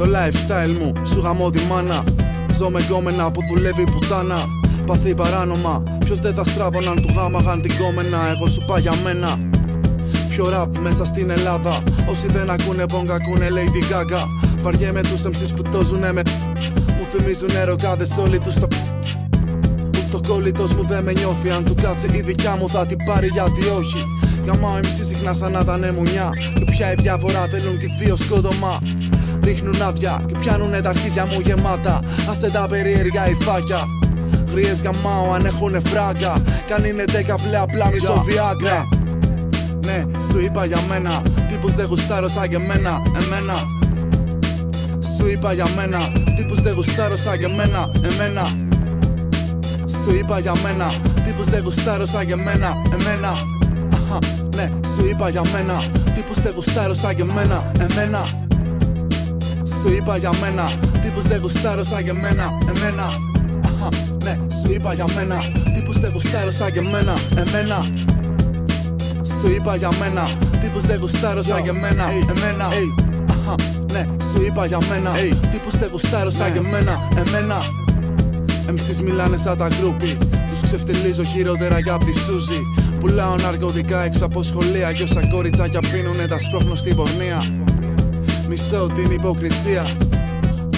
Το lifestyle μου, σου γαμώ τη μάνα. Ζω με γκόμενα που δουλεύει πουτάνα. Παθεί παράνομα, ποιος δεν θα στράβωναν του γάμαγαν την κόμενα. Εγώ σου πά για μένα. Πιο ραπ μέσα στην Ελλάδα. Όσοι δεν ακούνε μπόγκα ακούνε Lady Gaga. Βαριέμαι τους MCs που τόζουνε με. Μου θυμίζουνε ροκάδες όλοι τους το. Ούτε ο κόλλητος μου δεν με νιώθει. Αν του κάτσει η δικιά μου θα την πάρει, γιατί όχι. Γαμάω MC συχνά σαν να ήταν μουνιά. Και πια οι διάφορα θέλουν τη δύο σκότωμα. Ρίχνουν άδεια και πιάνουνε τα αρχίδια μου γεμάτα. Άσε τα περίεργα η φάκια. Γριές γαμάω αν έχουνε φράγκα. Κι αν είναι 10 βλέ απλά μισό Viagra. Ναι, σου είπα για μένα. Τύπους δεν γουστάρω σαν και εμένα. Σου είπα για μένα. Τύπους δεν γουστάρω σαν και εμένα. Σου είπα για μένα. Τύπους δεν γουστάρω σαν και εμένα. Ναι, σου είπα για μένα. Τύπους δεν γουστάρω σαν και εμένα. Σου είπα για μένα. Τύπους δεν γουστάρω σαν και εμένα. Ναι, σου είπα για μένα. Τύπους δεν γουστάρω σαν και εμένα. Σου είπα για μένα. Τύπους δεν γουστάρω σαν και εμένα. Ναι, σου είπα για μένα. Τύπους δεν γουστάρω σαν και εμένα. MCs μιλάνε σαν τα γκρούπι. Τους ξεφτιλίζω χειρότερα για απ' τη Σούζη. Πουλάω ναρκωτικά έξω από σχολεία. Κι όσα κοριτσάκια πίνουνε τα σπρώχνω στην πορνεία. Μισώ την υποκρισία.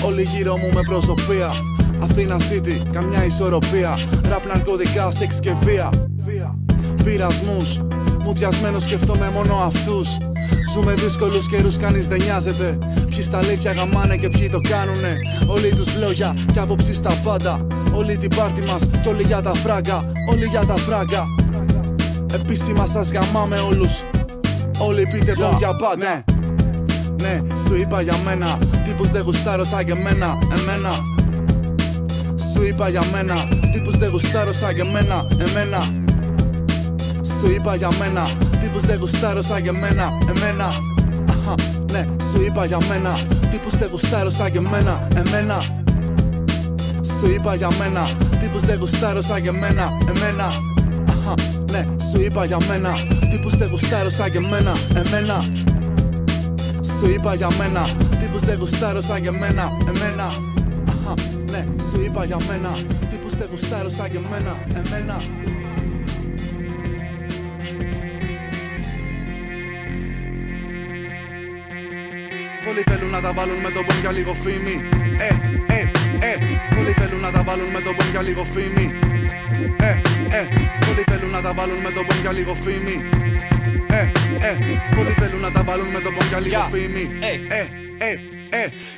Όλοι γύρω μου με προσωπία. Αθήνα City, καμιά ισορροπία. Ραπ, ναρκωτικά, σεξ και βία. Πειρασμούς, μουδιασμένος σκεφτόμαι μόνο αυτούς. Ζούμε δύσκολους καιρούς, κανείς δεν νοιάζεται. Ποιοι στα αλήθεια γαμάνε και ποιοι το κάνουνε. Όλοι τους λόγια κι άποψη στα πάντα. Όλη την πάρτι μας κι όλοι για τα φράγκα. Όλοι για τα φράγκα. Επίσημα σας γαμάμε όλους. Όλοι πείτε τον για πάντα. Ναι, σου είπα για μένα. Τύπους δεν γουστάρω σαν και εμένα. Σου είπα για μένα. Τύπους δεν γουστάρω σαν και εμένα. Σου είπα για μένα. Τύπους δεν γουστάρω σαν και εμένα. Ναι, σου είπα για μένα. Τύπους δεν γουστάρω σαν και εμένα. Σου είπα για μένα. Τύπους δεν γουστάρω σαν και εμένα. Ναι, σου είπα για μένα. Τύπους δεν γουστάρω σαν και εμένα. Σου είπα για μένα. Τύπους δεν γουστάρω σαν και εμένα. Ναι, σου είπα για μένα. Τύπους δεν γουστάρω σαν και εμένα. Πολλοί θέλουν να τα βάλουν με τον πον για λίγο φήμη. Πολλοί θέλουν να τα βάλουν με τον πον για λίγο φήμη. Πολλοί θέλουν να τα βάλουν με τον πον για λίγο φήμη. Πολλοί θέλουν να τα βάλουν με τον πον για λίγο φήμη.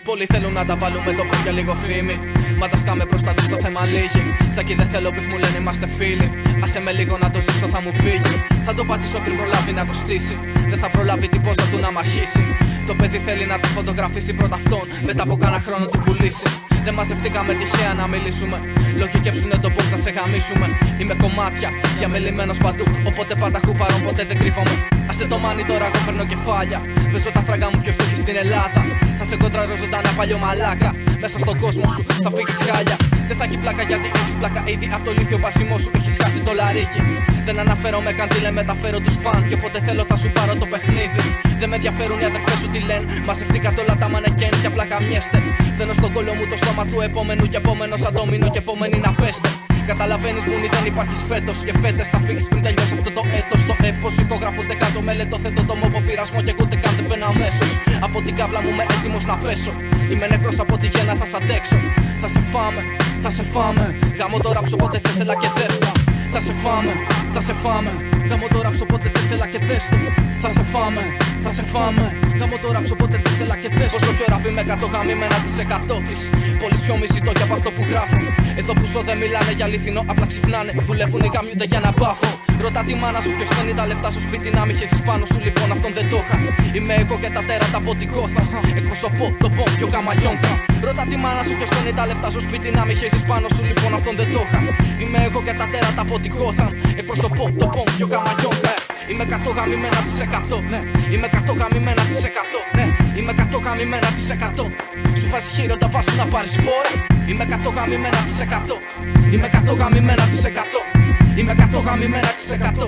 Πολλοί θέλουν να τα βάλουν με το πον για λίγο φήμη. Μα τα σκάμε μπροστά τους το θέμα λίγη. Τσακί δεν θέλω που μου λένε είμαστε φίλοι. Άσε με λίγο να το ζήσω θα μου φύγει. Θα το πατήσω πριν προλάβει να το στήσει. Δεν θα προλάβει την πόσα του να μ' αρχίσει. Το παιδί θέλει να το φωτογραφίσει πρώτα αυτόν. Μετά από κάνα χρόνο την πουλήσει. Δεν μαζευτήκαμε τυχαία να μιλήσουμε. Λόγοι κέψουνε το πώς θα σε γαμίσουμε. Είμαι κομμάτια, διαμελημένος παντού. Οπότε πάντα χουπαρών, ποτέ δεν κρύβομαι. Άσε το μάνι τώρα, εγώ παίρνω κεφάλια. Παίζω τα φράγκα μου ποιος το έχει στην Ελλάδα. Θα σε κοντράρω ζωντανά παλιό μαλάκα. Μέσα στον κόσμο σου θα φύγεις χάλια. Δεν θα έχει πλάκα γιατί έχεις πλάκα ήδη. Από το λίθιο μπασιμό σου έχεις χάσει το λαρίκι. Δεν αναφέρομαι καν τι λένε, μεταφέρω τους φαν. Και όποτε θέλω θα σου πάρω το παιχνίδι. Δεν με ενδιαφέρουν οι αδερφές σου τι λένε. Μαζευτήκατε όλα τα μανεκέν και απλά καμιέστε. Δένω στον κόλλο μου το στόμα του επόμενου. Και επόμενο σαν ντόμινο και επόμενη να πέστε. Καταλαβαίνεις μου δεν υπάρχεις φέτος. Και φέτες θα φύγεις πριν τελειώσει αυτό το έτος. Το έπος ηχογραφούνται κάτω μελετώ. Θέτω το μόπο πειρασμό και ούτε καν δεν μπαίνω αμέσως. Από την κάβλα μου είμαι έτοιμος να πέσω. Είμαι νεκρός από τη γέννα θα σ' αντέξω. Θα σε φάμε, θα σε φάμε. Γαμώ το ράψω πότε θες έλα και δες το. Θα σε φάμε, θα σε φάμε. Γαμώ το ράψω πότε θες έλα και δες το. Θα σε φάμε, θα σε φάμε. Γαμώ το ράψω πότε θες έλα και δες το. Όσο πιο ραπ είμαι 100 γαμμένα της 100 της. Πολύς πιο μισητό και από αυτό που γράφω. Εδώ που ζω δεν μιλάνε για αληθινό, απλά ξυπνάνε. Δουλεύουν οι γαμιούνται για να μπάφω. Ρώτα τη μάνα σου ποιος φέρνει τα λεφτά στο σπίτι να μην χέσεις πάνω σου. Λοιπόν αυτόν δεν το είχα. Είμαι εγώ και τα τέρατα από την κόθα. Εκπροσωπώ το πον πιο καμαγιόνκα. Ρώτα τη μάνα σου ποιος φέρνει τα λεφτά στο σπίτι να μην χέσεις πάνω σου. Λοιπόν αυτόν δεν το είχα. Είμαι εγώ και τα τέρατα από την κόθα. Εκπροσωπώ το πον πιο καμαγιόνκα. Είμαι 100 γαμμένα της 100. Ναι. Είμαι 100 γαμμένα της 100. Ναι. Είμαι 100 γαμμένα της 100. Σου βάζει χείρο τα βάσου να πάρεις φόρα. Είμαι 100 γαμμένα της 100. Είμαι 100 γαμμένα της 100. Είμαι 100 γαμμένα της 100.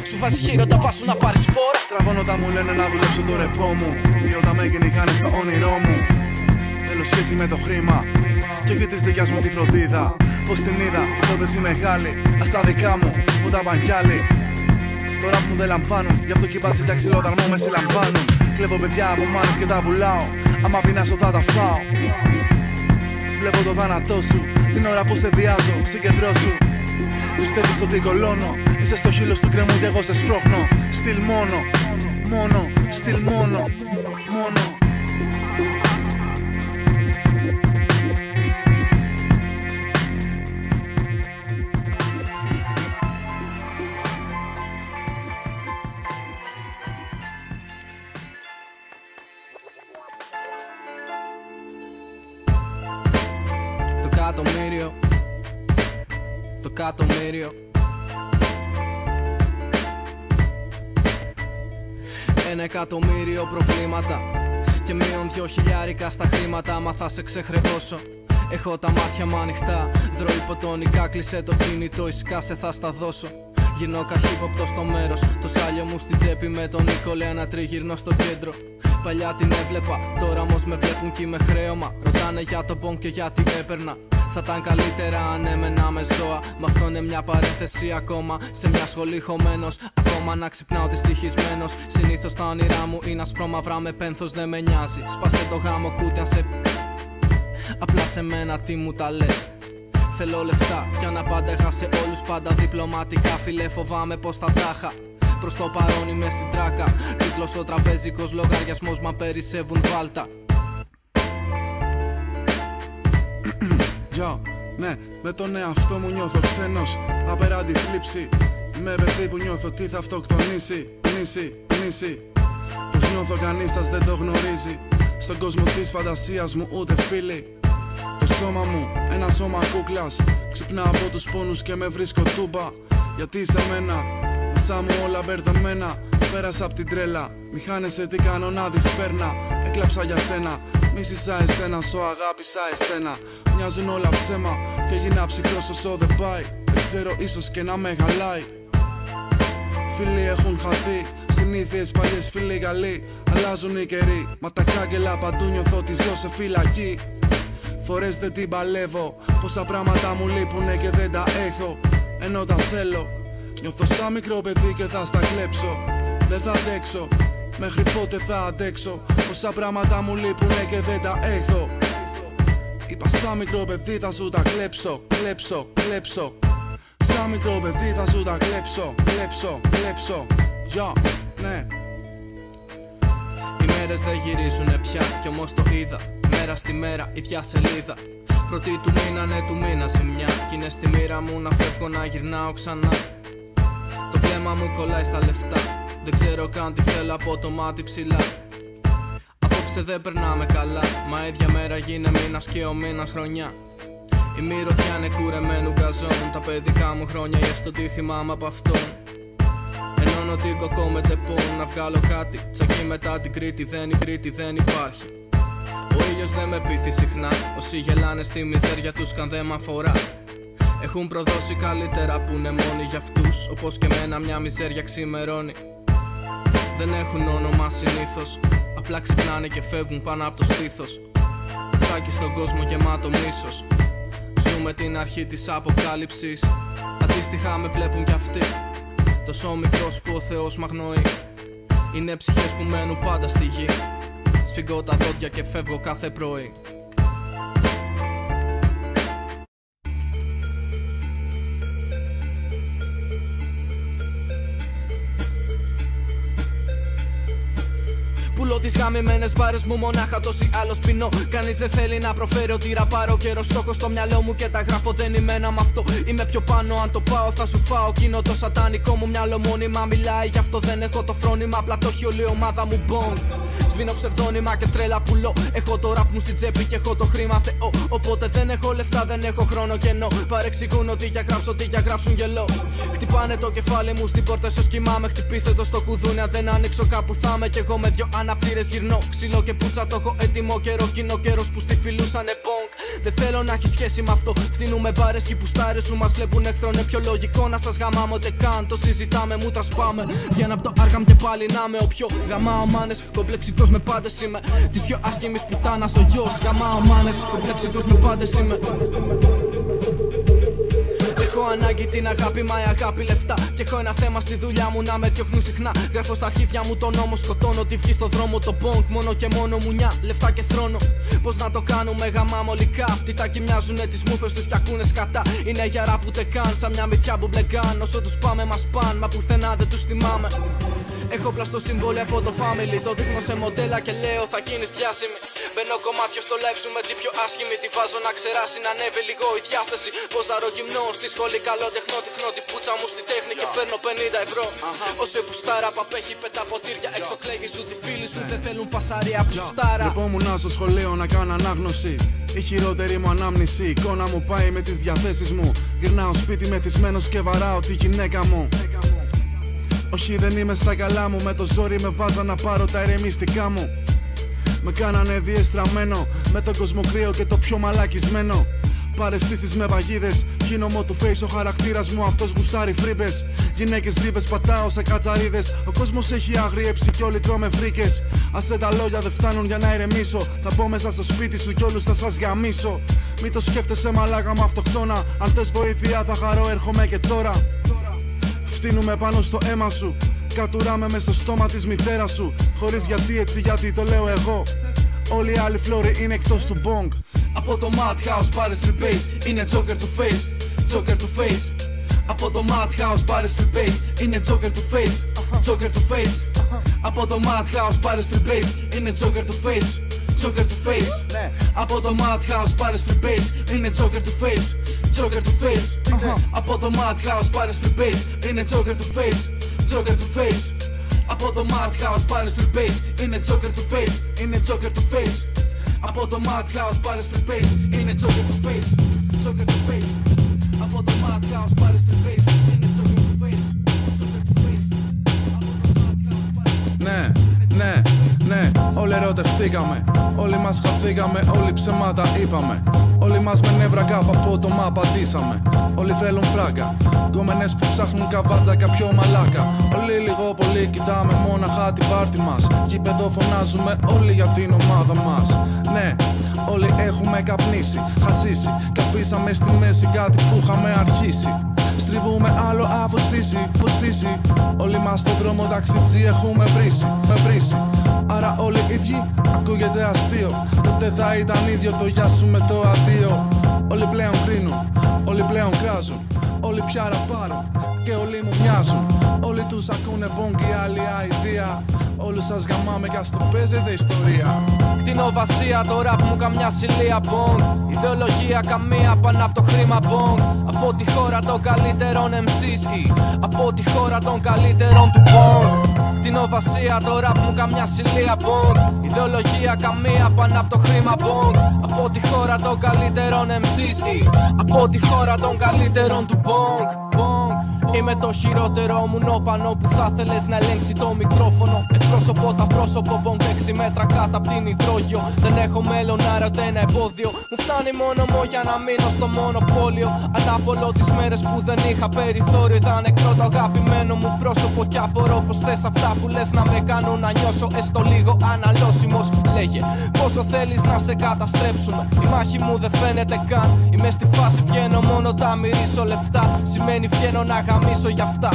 Σου βάζει χείρο τα βάσου να πάρεις φόρα. Στραβώνω όταν μου λένε να δουλέψω το ρεπό μου. Ή όταν με κυνηγάνε στο όνειρό μου. άλλο σχέση με το χρήμα. Κι όχι της δικιάς μου τη φροντίδα. Πως την είδα, τότε η μεγάλη. Ας τα δικά μου, που τα παν κι άλλοι. Τώρα που μου δεν λαμβάνουν, γι' αυτό κι οι μπάτσες για ξυλόδαρμο με συλλαμβάνουν. Κλέβω παιδιά από μάνες και τα πουλάω. Άμα πεινάσω θα τα φάω. Βλέπω το θάνατό σου, την ώρα που σε βιάζω, συγκεντρώσου. Πιστεύεις ότι κολώνω, είσαι στο χείλος του κρέμου και εγώ σε σπρώχνω. Στυλ μόνο, μόνο, στυλ μόνο, μόνο. Το εκατομμύριο. Ένα εκατομμύριο προβλήματα και μείον 2.000 στα χρήματα. Μα θα σε ξεχρεώσω. Έχω τα μάτια μου ανοιχτά. Δρώει υποτονικά, κλείσε το κινητό. Ισκάσε θα στα δώσω. Γυρνώ καχύποπτο στο μέρος. Το σάλιο μου στην τσέπη με τον Νίκολε. Ένα τριγυρνώ στο κέντρο. Παλιά την έβλεπα, τώρα όμως με βλέπουν κι είμαι χρέωμα. Ρωτάνε για τον πόν και γιατί έπαιρνα. Θα ήταν καλύτερα αν έμενα με ζώα. Μ' αυτό είναι μια παρένθεση ακόμα. Σε μια σχολή χωμένος, ακόμα να ξυπνάω δυστυχισμένος. Συνήθως τα όνειρά μου είναι ασπρόμαυρα με πένθος, δεν με νοιάζει. Σπάσε το γάμο κούτε αν σε... Απλά σε μένα τι μου τα λες. Θέλω λεφτά κι αν απάντεχα σε όλους πάντα διπλωματικά. Φιλέ φοβάμαι πως θα τάχα. Προς το παρόν είμαι στην τράκα. Τίτλος ο τραπεζικός λογαριασμός, μα περισσεύουν βάλτα. Yo, ναι, με τον εαυτό μου νιώθω ξένος. Απεράντη θλίψη. Είμαι παιδί που νιώθω τι θα αυτοκτονήσει. Νήση. Πως νιώθω κανείς σας δεν το γνωρίζει. Στον κόσμο της φαντασίας μου ούτε φίλοι. Το σώμα μου, ένα σώμα κούκλας. Ξυπνά από τους πόνους και με βρίσκω τούμπα. Γιατί σε μένα, μέσα μου όλα μπερδεμένα. Πέρασα απ' την τρέλα. Μη χάνεσαι τι κάνω να δεις πέρνα. Έκλαψα για σένα. Μίσησα εσένα, σω αγάπησα εσένα. Μοιάζουν όλα ψέμα και έγινα ψυχρός όσο δεν πάει. Δεν ξέρω, ίσως και να με χαλάει. Φίλοι έχουν χαθεί, συνήθειες παλιές φίλοι Γαλλοί. Αλλάζουν οι καιροί, μα τα κάγκελα παντού νιώθω ότι ζω σε φυλακή. Φορές δεν την παλεύω, πόσα πράγματα μου λείπουνε και δεν τα έχω. Ενώ τα θέλω, νιώθω σαν μικρό παιδί και θα στα κλέψω. Δεν θα αντέξω, μέχρι πότε θα αντέξω. Πόσα πράγματα μου λείπουνε και δεν τα έχω. Είπα σαν μικρό παιδί θα σου τα κλέψω. Σαν μικρό παιδί θα σου τα κλέψω. Γεια, ναι. Οι μέρες δεν γυρίζουνε πια κι όμως το είδα. Μέρα στη μέρα, ίδια σελίδα. Πρώτη του μήνα, ναι του μήνα ζημιά. Κι είναι στη μοίρα μου να φεύγω να γυρνάω ξανά. Το βλέμμα μου κολλάει στα λεφτά. Δεν ξέρω καν τι θέλω από το μάτι ψηλά. Απόψε δεν περνάμε καλά. Μα ίδια μέρα γίνε μήνας και ο μήνας χρονιά. Η μυρωδιά είναι κουρεμένου γκαζόν. Τα παιδικά μου χρόνια ή έστω τι θυμάμαι από αυτόν. Ενώνω την κοκό με τεπών να βγάλω κάτι. Τσακί μετά την Κρήτη δεν υπάρχει. Ο ήλιος δεν με πείθει συχνά. Όσοι γελάνε στη μιζέρια τους καν δεν μ' αφορά. Έχουν προδώσει καλύτερα που είναι μόνοι για αυτούς. Όπως και εμένα μια μιζέρια ξημερώνει. Δεν έχουν όνομα συνήθως. Απλά ξυπνάνε και φεύγουν πάνω από το στήθος. Τάκι στον κόσμο γεμάτο μίσος. Ζούμε την αρχή της αποκάλυψης. Αντίστοιχα με βλέπουν κι αυτοί. Τόσο μικρός που ο Θεός μ' αγνοεί. Είναι ψυχές που μένουν πάντα στη γη. Σφίγγω τα δόντια και φεύγω κάθε πρωί. Πουλώ τις γαμημένες μπάρες μου μονάχα τόσοι άλλος πεινώ. Κανείς δεν θέλει να προφέρει ότι ραπάρω καιρό στόχο στο μυαλό μου και τα γράφω. Δεν είμαι ένα μ' αυτό. Είμαι πιο πάνω. Αν το πάω θα σου φάω. Κοινό το σατανικό μου μυαλό μόνιμα μιλάει. Γι' αυτό δεν έχω το φρόνημα. Απλά το έχει όλη η ομάδα μου μπονγκ. Σβήνω ψευδόνυμα και τρέλα πουλώ. Έχω το ραπ μου στην τσέπη και έχω το χρήμα Θεό. Οπότε δεν έχω λεφτά, δεν έχω χρόνο κενό. Παρεξηγούν ότι για γράψω, ότι για γράψουν γελό. Χτυπάνε το κεφάλι μου στην πόρτα, ίσως κοιμάμαι. Χτυπήστε το στο κουδούνι. Αν δεν ανοίξω κάπου θα είμαι κι εγώ με δυο αναπτήρες γυρνώ. Ξύλο και πουτσα το έχω έτοιμο καιρό. Κι είναι ο καιρός που στη φιλούσανε πονκ. Δεν θέλω να έχει σχέση με αυτό. Φτύνουμε μπάρες και πουστάρες σου μας βλέπουν εχθρό. Είναι πιο λογικό να σας γαμάμε ούτε καν. Το συζητάμε, μου τα σπάμε. Βγαίνω από το άργαμ και πάλι να είμαι ο πιο γαμάω μάνες. Κομπλεξικό ψευτός με πάντες είμαι. Της πιο άσχημης πουτάνας ο γιος. Γαμάω μάνες, κομπλεξικός με πάντες είμαι. Έχω ανάγκη την αγάπη, μα η αγάπη λεφτά. Και έχω ένα θέμα στη δουλειά μου να με διώχνουν συχνά. Γράφω στα αρχίδια μου τον νόμο, σκοτώνω τη βγει στο δρόμο. Το πονκ μόνο και μόνο μουνιά, λεφτά και θρόνο. Πώς να το κάνουμε, γαμάμε όλοι καύτοι. Τα κοιμιάζουνε τις μούφες τους κι ακούνε σκατά. Είναι γιαρά που τεκάν, σαν μια μυτιά που μπλεκάν. Όσο τους πάμε μας παν, μα πουθενά δεν τους θυμάμαι. Έχω πλαστό συμβόλαιο από το family. Το δείχνω σε μοντέλα και λέω θα γίνεις διάσημη. Μπαίνω κομμάτιο στο live σου με την πιο άσχημη. Τη βάζω να ξεράσει, να ανέβει λίγο η διάθεση. Ποζαρό γυμνό στη σχολή, καλό τεχνό. Τυχνώ την πούτσα μου στη τέχνη και παίρνω 50€. Όσο πουστάρα παπέχει, πετά ποτήρια. Έξω κλαίγει σου, τη φίλη σου δεν θέλουν φασαρία πουστάρα. Λυπόμουν στο σχολείο να κάνω ανάγνωση. Η χειρότερη μου ανάμνηση. Η εικόνα μου πάει με τις διαθέσεις μου. Γυρνάω σπίτι μεθυσμένος και βαράω τη γυναίκα μου. Όχι, δεν είμαι στα καλά μου. Με το ζόρι με βάζα να πάρω τα ηρεμιστικά μου. Με κάνανε διεστραμμένο με το κοσμοκρύο και το πιο μαλακισμένο. Παρεστήσεις με παγίδες, γίνομαι του face ο χαρακτήρας μου. Αυτός γουστάρει φρύπες. Γυναίκες δίβες πατάω σε κατσαρίδες. Ο κόσμος έχει αγριέψει κι όλοι τρώμε φρίκες. Άσε τα λόγια δεν φτάνουν για να ηρεμήσω. Θα μπω μέσα στο σπίτι σου κι όλους θα σας γαμίσω. Μη το σκέφτεσαι μαλάκα μου αυτοκτόνα. Αν θες βοήθεια θα χαρώ, έρχομαι και τώρα. Φτύνουμε πάνω στο αίμα σου. Κατουράμε μες στο στόμα της μητέρας σου. Χωρίς γιατί έτσι, γιατί το λέω εγώ. Όλοι οι άλλοι φλόροι είναι εκτός του bong. Από το Madhouse πάρες free base, είναι Joker to face, Joker to face. Από το Madhouse πάρες free base, είναι Joker to face, Joker to face. Από το Madhouse πάρες free base, είναι Joker to face, Joker to face. Από το Madhouse πάρες free base, είναι Joker to face, Joker to face. Από το Madhouse πάρες free base, είναι Joker to face, Joker to face. Από το Madhouse πάρες free base, είναι Joker to face, είναι Joker to face. Από το Madhouse πάρες free base, είναι Joker to face, Joker to face. Από το Madhouse πάρες free base, είναι Joker to face, Joker to face. Ναι, ναι, ναι, όλοι ερωτευτήκαμε. Όλοι μας χαθήκαμε, όλοι ψέματα είπαμε. Όλοι μας με νεύρα κάπου απότομα απαντήσαμε. Όλοι θέλουν φράγκα, γκόμενες που ψάχνουν καβάτζα κάποιο μαλάκα. Όλοι λίγο πολύ κοιτάμε μόναχα την πάρτι μας. Γήπεδο φωνάζουμε όλοι για την ομάδα μας. Ναι, όλοι έχουμε καπνίσει, χασίσει. Κι αφήσαμε στη μέση κάτι που είχαμε αρχίσει. Στριβούμε άλλο αφού σφίσει, πως φύσει. Όλοι μας στον δρόμο ταξιτζή έχουμε βρήσει. Άρα όλοι ίδιοι, ακούγεται αστείο. Τότε θα ήταν ίδιο το γεια σου με το αντίο. Όλοι πλέον κρίνουν, όλοι πλέον κράζουν. Όλοι πια ραπάρουν και όλοι μου μοιάζουν. Όλοι τους ακούνε πόγκι, άλλη αηδία. Όλους σας γαμάμε κι ας το παίζετε ιστορία. Κτηνοβασία, το ραπ μου καμιά σιλία μπονγκ. Ιδεολογία καμία πάνω από το χρήμα μπονγκ. Από τη χώρα των καλύτερων MCs ή από τη χώρα των καλύτερων του μπονγκ. Κτηνοβασία, το ραπ μου καμιά σιλία μπονγκ. Ιδεολογία καμία πάνω από το χρήμα μπονγκ. Από τη χώρα των καλύτερων MCs ή από τη χώρα των καλύτερων του μπονγκ. Είμαι το χειρότερο μου νόπανο που θα θέλες να ελέγξει το μικρόφωνο. Εκπρόσωπο τα πρόσωπο, μπονγκ 6 μέτρα κάτω απ' την υδρόγειο. Δεν έχω μέλλον, άρα ούτε ένα εμπόδιο. Μου φτάνει μόνο για να μείνω στο μονοπόλιο. Ανάπολο τις μέρες που δεν είχα περιθώριο. Είδα νεκρό το αγαπημένο μου πρόσωπο. Κι απορώ πως θες αυτά που λες να με κάνουν να νιώσω έστω λίγο αναλώσιμος. Λέγε πόσο θέλεις να σε καταστρέψουμε. Η μάχη μου δεν φαίνεται καν. Είμαι στη φάση, βγαίνω μόνο τα μυρίσω λεφτά. Σημαίνει βγαίνω να γαμίσω γι' αυτά.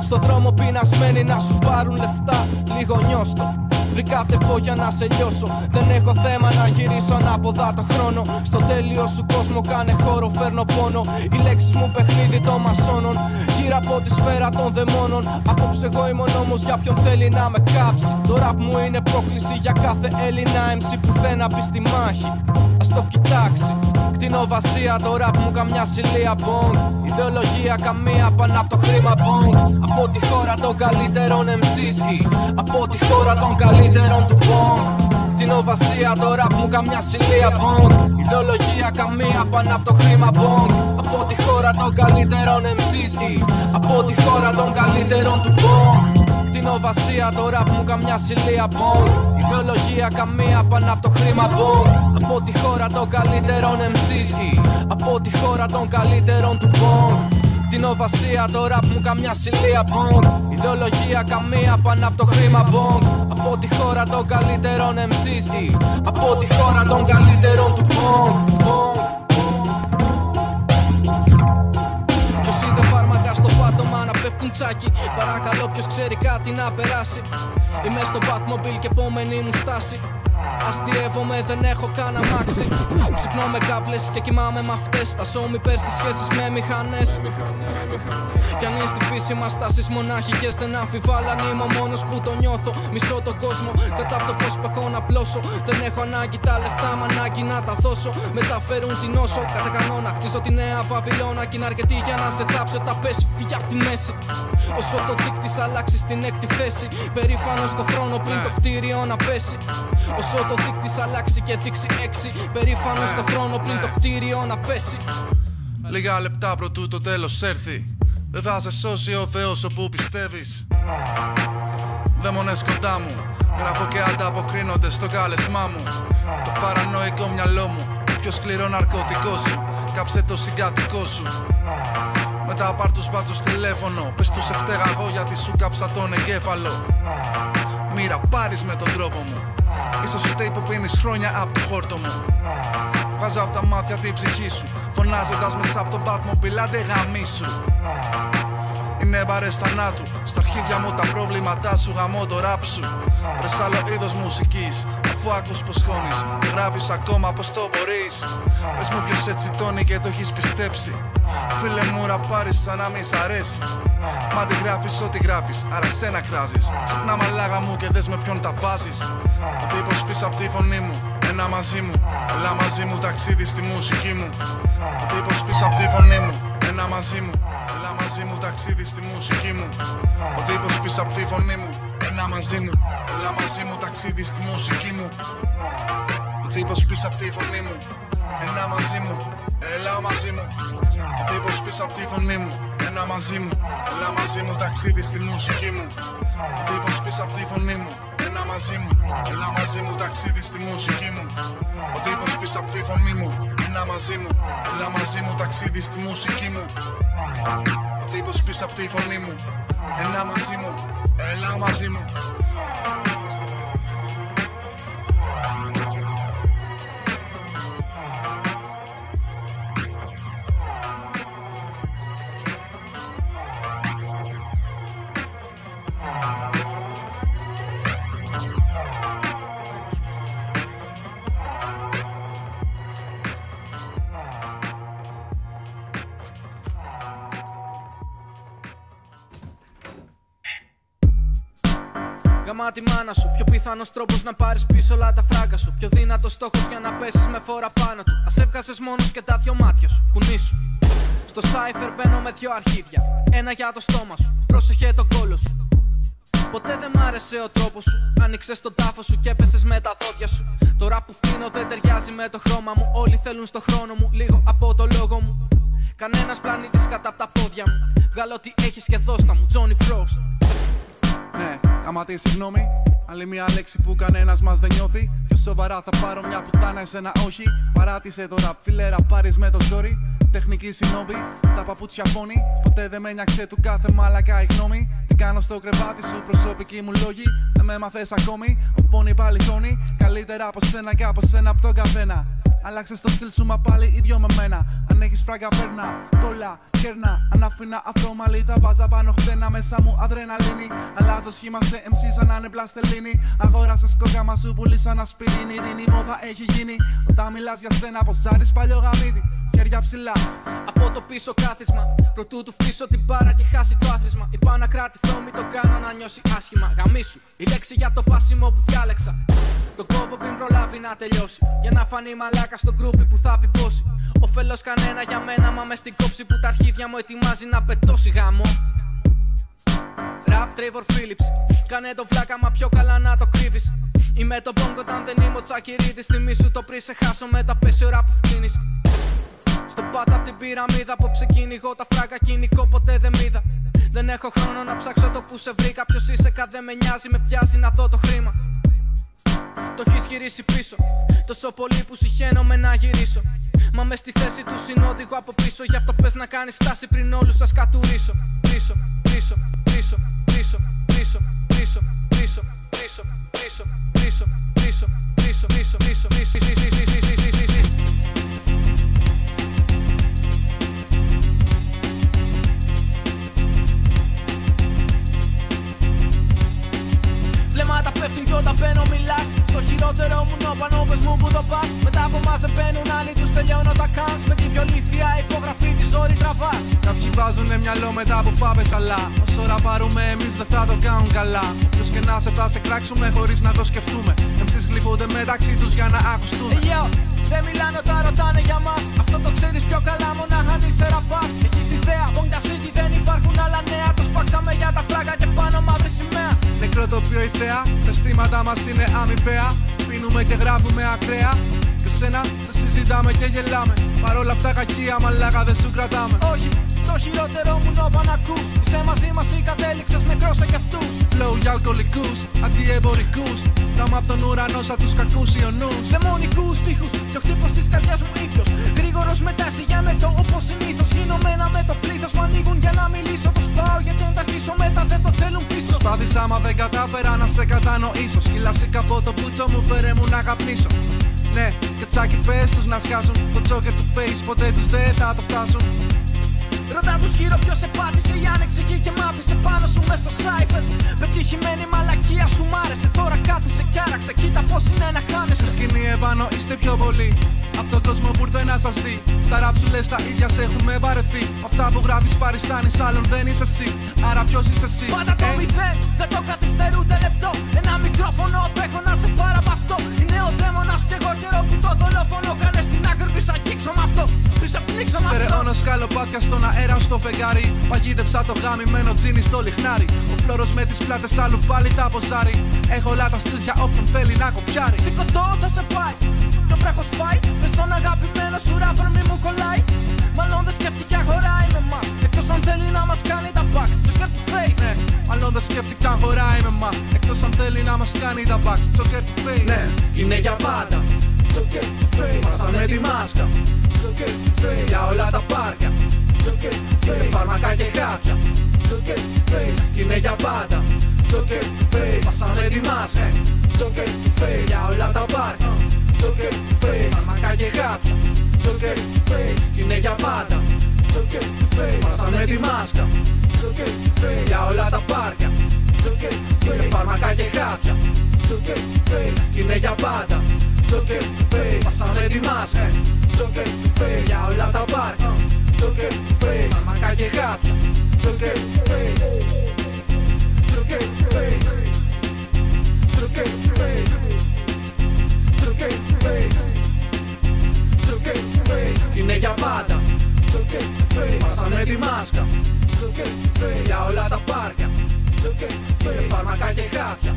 Στο δρόμο πεινασμένοι να σου πάρουν λεφτά. Λίγο νιώστο. Πριν κατεβώ για να σε λιώσω. Δεν έχω θέμα να γυρίσω ανάποδα το χρόνο. Στο τέλειο σου κόσμο κάνε χώρο, φέρνω πόνο. Οι λέξεις μου παιχνίδι των μασόνων. Γύρω από τη σφαίρα των δαιμόνων. Απόψε εγώ είμαι ο νόμος για ποιον θέλει να με κάψει. Το ραπ μου είναι πρόκληση για κάθε Έλληνα MC που θέλει να μπει στη μάχη. Ας το κοιτάξει. Κτηνοβασία, το ραπ μου καμιά σιλία μπονγκ. Ιδεολογία καμία πάνω από το χρήμα μπονγκ. Από τη χώρα των καλύτερων MCs ή από τη χώρα των καλύτερων του μπονγκ. Κτηνοβασία, το ραπ μου καμιά σιλία μπονγκ. Ιδεολογία καμία πάνω από το χρήμα μπονγκ. Από τη χώρα των καλύτερων MCs ή από τη χώρα των καλύτερων του μπονγκ. Κτηνοβασία, το ραπ μου καμιά σιλία μπονγκ. Ιδεολογία καμία πάνω από το χρήμα μπονγκ. Από τη χώρα των καλύτερων MCs ή από τη χώρα των καλύτερων του μπονγκ. Κτηνοβασία, το ραπ μου καμιά σιλία μπονγκ. Ιδεολογία καμία πάνω από το χρήμα μπονγκ. Από τη χώρα των καλύτερων MCs ή από τη χώρα των καλύτερων του μπονγκ. Ποιος είδε φάρμακα στο πάτωμα να πέφτουν τσάκι? Παρακαλώ ποιος ξέρει κάτι να περάσει? Είμαι στο Batmobile και επόμενη μου στάση. Αστειεύομαι, δεν έχω καν αμάξι. Ξυπνώ με κάβλες και κοιμάμαι με αυτές. Τα show me πέρ στις σχέσεις με μηχανές. Κι αν είναι στη φύση μας τάσεις μονάχικες, δεν αμφιβάλλω αν είμαι ο μόνος που το νιώθω. Μισώ τον κόσμο κατά από το φως που έχω να πλώσω. Δεν έχω ανάγκη τα λεφτά, μ' ανάγκη να τα δώσω. Μεταφέρουν την όσο, κατά κανόνα χτίζω τη νέα Βαβυλώνα. Κι είναι αρκετή για να σε θάψω, τα πέσει, φύγει απ' τη μέση. Όσο το δείκτης αλλάξει στην έκτη θέση, περήφανος στο θρόνο πριν το κτίριο να πέσει. Όσο το δείκτης αλλάξει και δείξει 6, περήφανος στο θρόνο πριν το κτίριο να πέσει. Λίγα λεπτά προτού το τέλος έρθει, δεν θα σε σώσει ο Θεός όπου πιστεύεις. Δαίμονες κοντά μου, γράφω και ανταποκρίνονται στο κάλεσμά μου. Το παρανοϊκό μυαλό μου, πιο σκληρό ναρκωτικό σου. Κάψε το συγκατοικό σου. Μετά πάρ' τους μπάτσους τηλέφωνο, πες τους ευτέγα εγώ γιατί σου κάψα τον εγκέφαλο. Μοίρα πάρεις με τον τρόπο μου, ίσως φταίει που πίνεις χρόνια απ' το χόρτο μου. Βγάζω απ' τα μάτια την ψυχή σου, φωνάζοντας μέσα απ' τον Batmobile, άντε γαμίσου. Είναι μπαρές θανάτου, στα αρχίδια μου τα προβλήματά σου, γαμώ το ράπ σου. Βρες άλλο είδος μουσικής, αφού ακούς πως χώνεις, γράφεις ακόμα πως το μπορείς. Πες μου ποιος έτσι τόνει και το έχεις πιστέψει. Φίλε μου ραπάρεις σαν να μη σ' αρέσει. Μα αντιγράφεις ό,τι γράφεις, άρα σένα κράζεις. Ξυπνά μαλάγα μου και δες με ποιον τα βάζεις. Ο τύπος πίσω απ' τη φωνή μου, ένα μαζί μου. Έλα μαζί μου ταξίδι στη μουσική μου. Ο τύπος πίσω απ' τη φωνή μου, ένα μαζί μου. Έλα μαζί μου ταξίδι στη μουσική μου. Ο τύπος πίσω απ' τη φωνή μου, ένα μαζί μου. Έλα μαζί μου ταξίδι στη μουσική μου. Ο τύπος πίσω απ' τη φωνή μου, ένα μαζί μου. Έλα μαζί μου. Ο τύπος πίσω απ' τη φωνή μου, ένα μαζί μου. Έλα μαζί μου ταξίδι στη μουσική μου. Ο τύπος πίσω απ' τη φωνή μου, ένα μαζί μου. Έλα μαζί μου ταξίδι στη μουσική μου. Ο τύπος πίσω απ' τη φωνή μου, ένα μαζί μου. Έλα μαζί μου ταξίδι στη μουσική μου. Ο τύπος πίσω απ' τη φωνή μου, ένα μαζί μου. Έλα μαζί μου. Γαμά τη μάνα σου, πιο πιθανός τρόπος να πάρεις πίσω όλα τα φράγκα σου. Πιο δυνατός στόχος για να πέσεις με φόρα πάνω του. Ας έβγαζες μόνος και τα δυο μάτια σου, κουνήσου. Στο cypher μπαίνω με δυο αρχίδια, ένα για το στόμα σου, πρόσεχε τον κόλο σου. Ποτέ δεν μ' άρεσε ο τρόπος σου, άνοιξες τον τάφο σου και έπεσες με τα δόντια σου. Το ραπ που φτύνω δεν ταιριάζει με το χρώμα μου. Όλοι θέλουν στο χρόνο μου, λίγο από το λόγο μου. Κανένας πλανήτης κατά απ' τα πόδια μου. Βγάλω ό,τι έχεις και δώστα μου, Johnny Frost. Ναι, άμα τι συγγνώμη, άλλη μια λέξη που κανένας μας δεν νιώθει. Πιο σοβαρά θα πάρω μια πουτάνα, εσένα όχι. Παράτησε το ραπ, φιλέρα, πάρεις με το ζόρι. Τεχνική συνόμπη, τα παπούτσια φωνή. Ποτέ δεν με νιάξε του κάθε μαλακά η γνώμη. Τι κάνω στο κρεβάτι σου, προσωπικοί μου λόγοι. Δεν με μαθες ακόμη, ο φωνή πάλι χώνει. Καλύτερα από σένα και από σένα από τον καθένα. Άλλαξες το στυλ σου, μα πάλι ίδιο με μένα. Αν έχεις φράγκα, παίρνα, κόλλα, κέρνα. Αν αφήνα αφρομαλή, θα βάζα πάνω χτένα. Μέσα μου αδρεναλίνη. Αλλάζω σχήμα σε MC σαν να είναι πλαστελίνη. Αγόρασα σκόκα, μα σου πουλήσα ένα σπίτι. Ειρήνη, μόδα έχει γίνει. Όταν μιλάς για σένα, ποζάρεις παλιό γαμίδι. Χέρια ψηλά. Από το πίσω κάθισμα, προτού του φτύσω την μπάρα και χάσει το άθροισμα. Είπα να κρατηθώ, μη το κάνω να νιώσει άσχημα. Γαμίσου, η λέξη για το πάσιμο που διάλεξα. Το κόβω πριν προλάβει να τελειώσει. Για να φανεί μαλάκα στο γκρούπι που θα πιπώσει. Όφελος κανένα για μένα, μα μες στην κόψη που τα αρχίδια μου ετοιμάζει να πετώσει γάμο. Ραπ Trevor Phillips, κάνε το βλάκα μα πιο καλά να το κρύβεις. Είμαι το πόγκο όταν δεν είμαι ο Τσακυρίδης. Θυμή σου το πριν σε χάσω με τα πέσει ώρα που φτύνεις. Στο πάτα απ' την πυραμίδα, απόψε κυνηγώ τα φράγκα, κοινικό ποτέ δεν μ' είδα. Δεν έχω χρόνο να ψάξω το που σε βρήκα. Ποιος είσαι κα δεν με νοιάζει, με πιάζει να δω το χρήμα. Το έχεις γυρίσει πίσω, τόσο πολύ που συχαίνομαι να γυρίσω. Μα μες στη θέση του συνόδηγου από πίσω. Γι' αυτό πες να κάνεις στάση πριν όλους σας κατουρίσω. Πίσω, πίσω, πίσω, πίσω, πίσω, πίσω, πίσω, πίσω, πίσω, πίσω, πίσω, πίσω, πίσω, πίσω, πίσω, βλέμματα πέφτουν κι όταν μπαίνω μιλάς. Στο χειρότερο μου νόπανο πες μου που το πας. Μετά από μας δεν μπαίνουν άλλοι τους τελειώνω τα κάνς. Με την πιο λithia υπογραφή τη ζόρι τραβάς. Κάποιοι βάζουνε μυαλό μετά από φάβες αλλά όσο ραπάρουμε εμείς δεν θα το κάνουν καλά. Ποιος και να σε θα σε κράξουμε χωρίς να το σκεφτούμε. Εμείς γλυφούνται μεταξύ τους για να ακουστούμε. Yo, δεν μιλάνε όταν ρωτάνε για μας. Αυτό το ξέρεις πιο καλά μονάχα αν είσαι ραπάς. Έχεις ιδέα, Bonga City δεν υπάρχουν άλλα νέα. Το σπάξαμε για τα φράγκα και πάνω μαύρη σημαία. Νεκρό τοπίο η θέα, τα αισθήματά μας είναι αμοιβαία. Πίνουμε και γράφουμε ακραία. Και σένα σε συζητάμε και γελάμε. Παρόλα αυτά κακία μαλάκα δεν σου κρατάμε. Όχι, το χειρότερο μου νόπα να ακούς. Είσαι μαζί μας ή κατέληξες νεκρός σε κι αυτούς. Flow για αλκοολικούς, αντιεμπορικούς. Τάμα απ' τον ουρανό σαν τους κακούς ιονούς. Δαιμονικούς στίχους και ο χτύπος της καρδιάς μου ίδιος. Γρήγορος μετάσι για μετό όπως συνήθως. Γίνομαι ένα με το πλήθος μ' ανοίγουν για να μιλήσω. Το σπάω γιατί αν τα αρχίσω μετά δεν το θέλουν πίσω. Προσπάθησα μα δεν κατάφερα να σε κατανοήσω. Σκυλασίκα από το πουτσό μου φέρε μου να καπνίσω. Ναι, και τσάκι πες τους να σκάσουν. Το τζόκερ του face ποτέ τους δεν θα το φτάσουν. Ρωτά τους γύρω ποιος σε πάτησε ή αν εξηγεί και μ' άφησε πάνω σου μες στο cypher. Πετυχημένη μαλακία σου μ' άρεσε. Τώρα κάθεσαι κι άραξε. Κοίτα πως είναι να χάνεσαι. Σε σκηνή επάνω είστε πιο πολλοί. Απ' τον κόσμο που ήρθε να σας δει. Στα rap σου λες τα ίδια σε έχουμε βαρεθεί. Αυτά που γράφεις παριστάνεις άλλον δεν είσαι εσύ. Άρα ποιος είσαι εσύ? Πάντα το μηδέν, δεν το καθυστερούτε λεπτό. Ένα μικρόφωνο απέχω να σε πάρω απ' αυτό. Είναι ο δαίμονας κι εγώ καιρό που το δολόφωνο. Κάνε στην άκρη πίσω αγγίξω μ' αυτό. Πίσω πνίξω μ' αυτό. Στερεώνω σκαλοπάτια στον αέρα στο φεγγάρι. Παγίδεψα το γαμημένο τζίνι στο λιχνάρι. Ο φλόρος με τις πλάτες άλλου πάλι τα ποζάρι. Έχω όλα τα στυλ για όποιον θέλει να κοπιάρει. Σηκωτώ θα σε πάει. Και ο βράχος πάει. Πες τον αγαπημένο σου ράπερ μη μου κολλάει. Μάλλον δεν σκέφτηκε αγοράει με μας. Εκτός αν θέλει να μας κάνει τα bucks. Joker to face. Ναι, μάλλον δεν σκέφτηκε αν χωράει με μας. Εκτός αν θέλει να μας κάνει τα bucks. Joker to face. Ναι, είναι για πάντα. Joker to face. Πάσαμε τη μάσκα. Joker to face. Για όλα τα πάρκια. Joker to face. Φάρμακα και χάπια. Joker to face. Είναι για πάντα. Joker to face. Πάσαμε τη μάσκα. Joker to face. Για όλα τα πάρκια. Joker to face. Φάρμακα και χάπια. Joker to face. Είναι για πάντα. Joker to face. Πάσαμε τη μάσκα. Joker to face. Για όλα τα πάρκια. Joker to face. Φάρμακα και χάπια. Joker to face. Είναι για πάντα. Joker to face. Πάσαμε τη μάσκα. Joker to face. Για όλα τα πάρκια. Joker to face. Φάρμακα και χάπια. Joker to face. Joker to face. Joker to face. Joker to face. Joker to face. Είναι για πάντα. Joker to face. Πάσαμε τη μάσκα. Joker to face. Για όλα τα πάρκια. Joker to face. Φάρμακα και χάπια.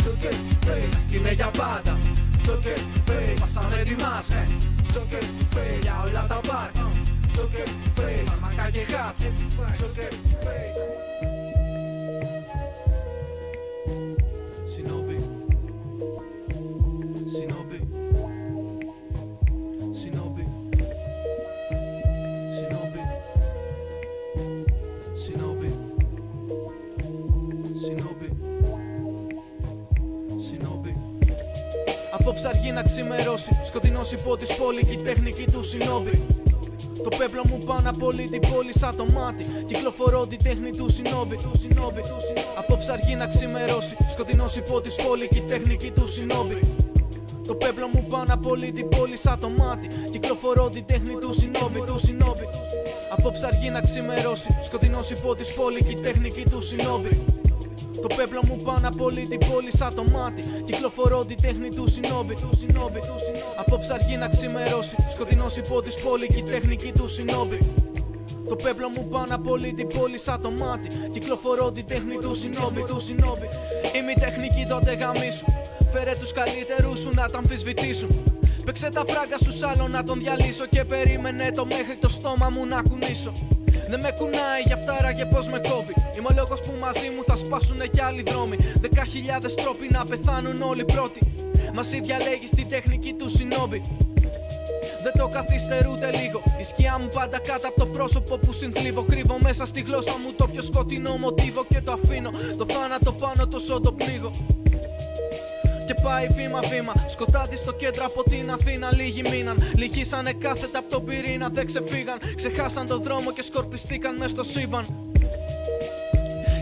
Joker to face. Είναι για πάντα. Joker to face. Πάσαμε τη μάσκα. Joker to face. Για όλα τα πάρκια. Joker to face. Φάρμακα και χάπια. Joker to face. Shinobi. Shinobi. Shinobi. Shinobi. Shinobi. Shinobi. Shinobi. Απόψε αργεί να ξημερώσει. Σκοτεινός υπό της πόλη και η τεχνική του Shinobi. Το πέπλο μου πάνω απολύει την πόλη σαν το μάτι. Κυκλοφορώ τη τέχνη του Shinobi. Απόψε αργεί να ξημερώσει. Σκοτεινός υπό της πόλη και η τεχνική του Shinobi. Το πέπλο μου πάνω απολύει την πόλη σαν το μάτι. Κυκλοφορώ τη τέχνη του Shinobi. Απόψε αργεί να ξημερώσει. Σκοτεινός υπό της πόλη και η τεχνική του Shinobi. Το πέπλο μου πάνω απολύει την πόλη σαν το μάτι. Κυκλοφορώ τη τέχνη του Shinobi. Απόψε αργεί να ξημερώσει. Σκοτεινός υπό της πόλη και η τεχνική του Shinobi. Το πέπλο μου πάνω απολύει την πόλη σαν το μάτι. Κυκλοφορώ τη τέχνη του Shinobi. Είμαι η τεχνική τότε γαμίσου. Φέρε τους καλύτερους σου να τα αμφισβητήσουν. Παίξε τα φράγκα σου άλλο να τον διαλύσω. Και περίμενε το μέχρι το στόμα μου να κουνήσω. Δεν με κουνάει για φτάρα και πως με κόβει. Είμαι ο λόγος που μαζί μου θα σπάσουνε κι άλλοι δρόμοι. 10.000 τρόποι να πεθάνουν όλοι πρώτοι. Μας διαλέγεις την τεχνική του Shinobi. δεν το καθυστερούτε λίγο. Η σκιά μου πάντα κάτω από το πρόσωπο που συνθλίβω. Κρύβω μέσα στη γλώσσα μου το πιο σκοτεινό μοτίβο και το αφήνω το θάνατο πάνω τόσο το πλήγω. Και πάει βήμα-βήμα, σκοτάδι στο κέντρο από την Αθήνα. Λίγοι μείναν, λυγίσανε κάθετα από τον πυρήνα. Δεν ξεφύγαν, ξεχάσαν τον δρόμο και σκορπιστήκαν μες στο σύμπαν.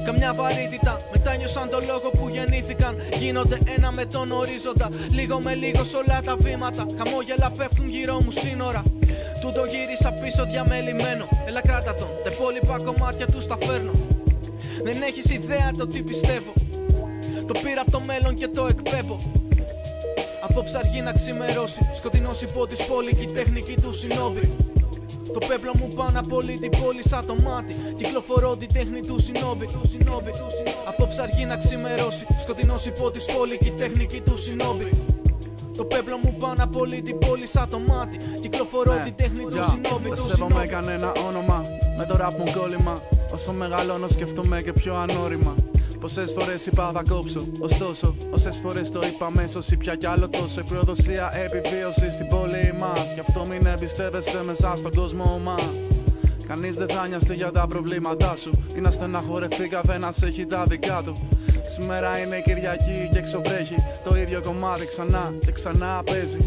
Καμιά βαρύτητα, μετά νιώσαν το λόγο που γεννήθηκαν. Γίνονται ένα με τον ορίζοντα, λίγο με λίγο σ' όλα τα βήματα. Χαμόγελα πέφτουν γύρω μου σύνορα. Του το γύρισα πίσω διαμελημένο. Έλα κράτα τον, τα υπόλοιπα κομμάτια του τα φέρνω. Δεν έχεις ιδέα το τι πιστεύω. Το πήρα από το μέλλον και το εκπέμπω. Απόψε αργεί να ξημερώσει. Σκοτεινός υπότης πόλη και η τεχνική του συνόμπι. Το πέπλο μου πάνω από όλη την πόλη σαν το μάτι. Κυκλοφορώ την τέχνη του συνόμπι. Απόψε αργεί να ξημερώσει. Σκοτεινός υπότης πόλη και η τεχνική του συνόμπι. Το πέπλο μου πάνω από όλη την πόλη σαν το μάτι. Κυκλοφορώ την τέχνη του συνόμπι. Δεν σέβομαι κανένα όνομα. Με το ραπ μου κόλλημα. Όσο μεγαλώνω σκέφτομαι και πιο ανώρημα. Πόσες φορές είπα θα κόψω, ωστόσο όσες φορές το είπα μέσως ή πια κι άλλο τόσο. Η προδοσία επιβίωση στην πόλη μας. Γι' αυτό μην εμπιστεύεσαι μέσα στον κόσμο μας. Κανείς δεν θα νοιαστεί για τα προβλήματά σου. Ή να στεναχωρευτεί, καθένας έχει τα δικά του. Σήμερα είναι Κυριακή και εξωβρέχει. Το ίδιο κομμάτι ξανά και ξανά παίζει.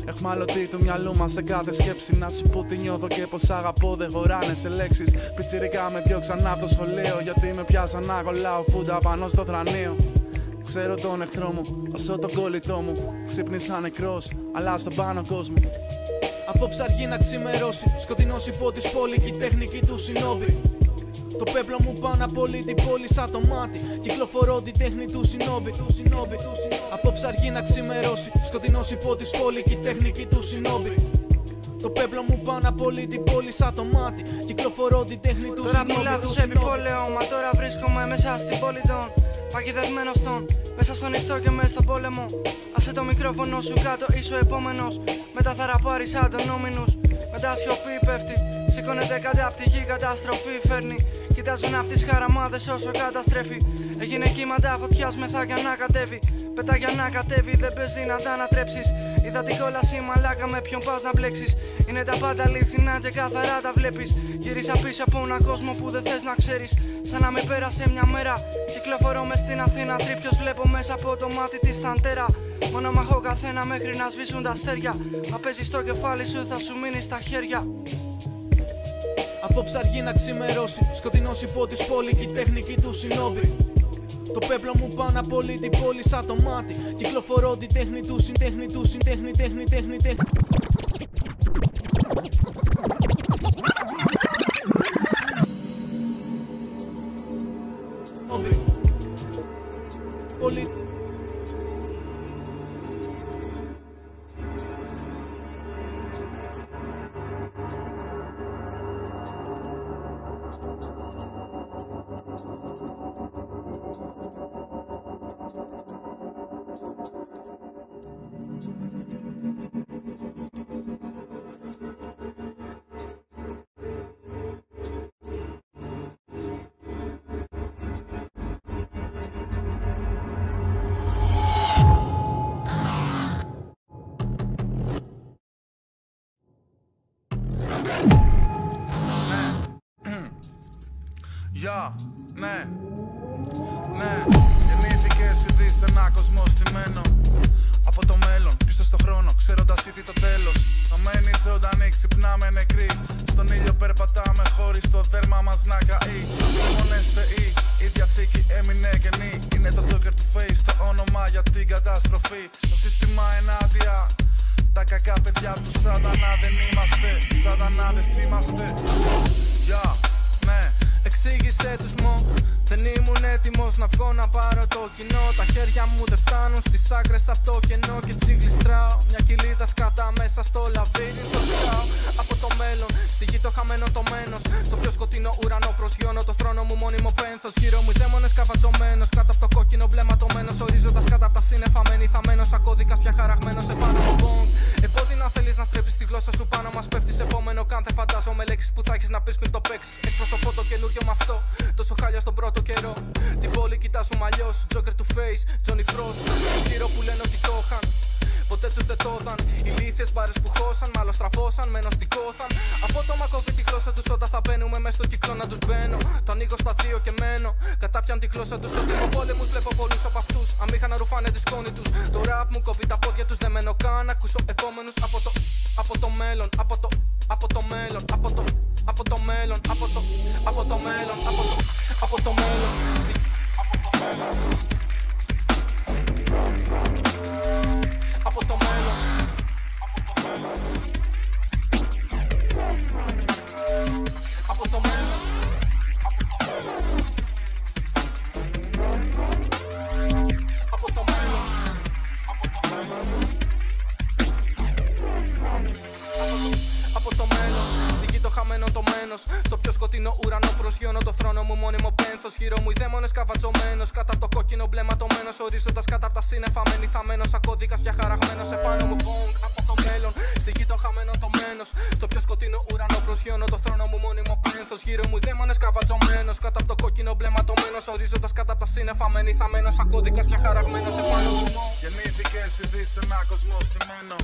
Εχμαλωτή του μυαλού μας σε κάθε σκέψη. Να σου πω τι νιώθω και πως αγαπώ, δεν χωράνε σε λέξεις. Πιτσιρικά με διώξαν από το σχολείο, γιατί με πιάσαν να κολλάω φούντα πάνω στο θρανείο. Ξέρω τον εχθρό μου, όσο τον κολλητό μου. Ξύπνησα νεκρός, αλλά στον πάνω κόσμο. Απόψε αργεί να ξημερώσει. Σκοτεινός υπότης πόλη και η τεχνική του συνόμπι. Το πέπλο μου πάνω από όλη την πόλη σαν το μάτι. Κυκλοφορώ την τέχνη του συνόμπι. Απόψε αργεί να ξημερώσει. Σκοτεινός υπότης πόλη και η τεχνική του συνόμπι. Το πέπλο μου πάνω από όλη την πόλη σαν το μάτι. Κυκλοφορώ την τέχνη του συνόμπι. Τώρα μου λάθος επιπόλαιο, μα τώρα βρίσκομαι μέσα στην πόλη των παγιδευμένος των. Μέσα στον ιστό και μέσα στον πόλεμο. Άσε το μικρόφωνο σου κάτω, είσαι ο επόμενος. Μετά θα ραπάρει σαν τον όμινους. Μετά σιωπή πέφτει. Σηκώνεται κατά απ' τη γη, καταστροφή φέρνει. Κοιτάζουν απ' τις χαραμάδες όσο καταστρέφει. Έγινε κύματα φωτιάς μεθά για να κατέβει. Πετά για να κατέβει, δεν παίζει να τα ανατρέψεις. Είδα την κόλαση μαλάκα, με ποιον πας να μπλέξεις. Είναι τα πάντα αληθινά και καθαρά τα βλέπεις. Γύρισα πίσω από έναν κόσμο που δεν θες να ξέρεις. Σαν να με πέρασε μια μέρα. Κυκλοφορώ μες στην Αθήνα, τρίπιος βλέπω μέσα από το μάτι τη σταντέρα. Μόνο μαχώ καθένα μέχρι να σβήσουν τα αστέρια. Μα παίζεις το κεφάλι σου, θα σου μείνει στα χέρια. Απόψε αργεί να ξημερώσει. Σκοτεινός υπότης πόλη και η τεχνική του συνόμπι. Το πέπλο μου πάνω από όλη την πόλη σαν το μάτι. Κυκλοφορώ την τέχνη του συντέχνη του συντέχνη τέχνη τέχνη τέχνη. Πολύ. Ναι, γεννήθηκες ήδη σε ένα κόσμο στημένο από το μέλλον, πίσω στο χρόνο, ξέροντας ήδη το τέλος. Να μένει ζωντανή, ξυπνάμε νεκροί. Στον ήλιο περπατάμε χωρίς το δέρμα μας να καεί. Μόνες θεοί, η διαθήκη έμεινε κενή. Είναι το Joker του Face, το όνομα για την καταστροφή. Το σύστημα ενάντια, τα κακά παιδιά του σατανά δεν είμαστε. Σατανάδες είμαστε. Ναι. Εξήγησε τους μου, δεν ήμουν έτοιμος να βγω να πάρω το κοινό. Τα χέρια μου δεν φτάνουν στις άκρες από το κενό και τσιγλιστράω. Μια κοιλίδα σκάτα μέσα στο λαβύρινθο σκάω. Από το μέλλον, στη γη το χαμένο το μένος. Στο πιο σκοτεινό ουρανό προσγειώνω το θρόνο μου μόνιμο πένθος. Γύρω μου οι δαίμονες καβατζωμένος, κάτω από το κόκκινο μπλέμα τομένος. Ορίζοντας κάτω από τα σύννεφα μένει θαμμένος. Σαν κώδικας πια χαραγμένος επάνω από μπονγκ. Επότινα θέλεις να στρέψεις τη γλώσσα σου πάνω μας πέφτεις. Επόμενο καν δεν φαντάζομαι λέξεις που θα έχεις να πεις πριν το παίξεις. Εκπροσωπώ το καινούριο με αυτό, τόσο χάλια στον πρώτο καιρό. Την πόλη κοιτάζουμε αλλιώς, Joker του Face, Johnny Frost. Γύρω που λένε ότι το είχαν. ποτέ τους δεν τόδαν. Ηλίθιες μπάρες που χώσαν, μάλλον στραφώσαν, μένω στικώθαν. Απότομα κόβει τη γλώσσα τους όταν θα μπαίνουμε μες στο κύκλο να τους μπαίνω. Το ανοίγω στα δύο και μένω. Κατάπιαν τη γλώσσα τους ότι είμαι πόλεμους. Βλέπω πολλούς από αυτούς. Αν είχαν να ρουφάνε τη σκόνη τους. Το ραπ μου κόβει τα πόδια τους. Δεν μένω καν. Ακούσω επόμενους από το μέλλον. Από το μέλλον. Από το μέλλον. Από το μέλλον. Από το μέλλον. Από το μέλλον. Από το μέλλον. Από το μέλλον. Από το μέλλον. Στη γη το χαμένο το μένος. Στο πιο σκοτεινό ουρανό προσγειώνω το θρόνο μου μόνιμο πένθος. Γύρω μου οι δαίμονες καβατζωμένος. Κατά το κόκκινο μπλεματωμένος. Ορίζοντας κάτω από τα σύννεφα μένει θαμένος. Σαν κώδικας πια χαραγμένος. Επάνω μου bonk από το μέλλον. Στη γη το χαμένο το μένος. Στο πιο σκοτεινό ουρανό προσγειώνω το θρόνο μου μόνιμο πένθος. Γύρω μου οι δαίμονες καβατζωμένος. Κάτω από το κόκκινο μπλεματωμένος. Ορίζοντας κάτω από τα σύννεφα μένει θαμένος. Σαν κώδικας πια χαραγμένος. Επάνω μου bonk. Γεννήθηκες ήδη σε ένα κόσμο στημένο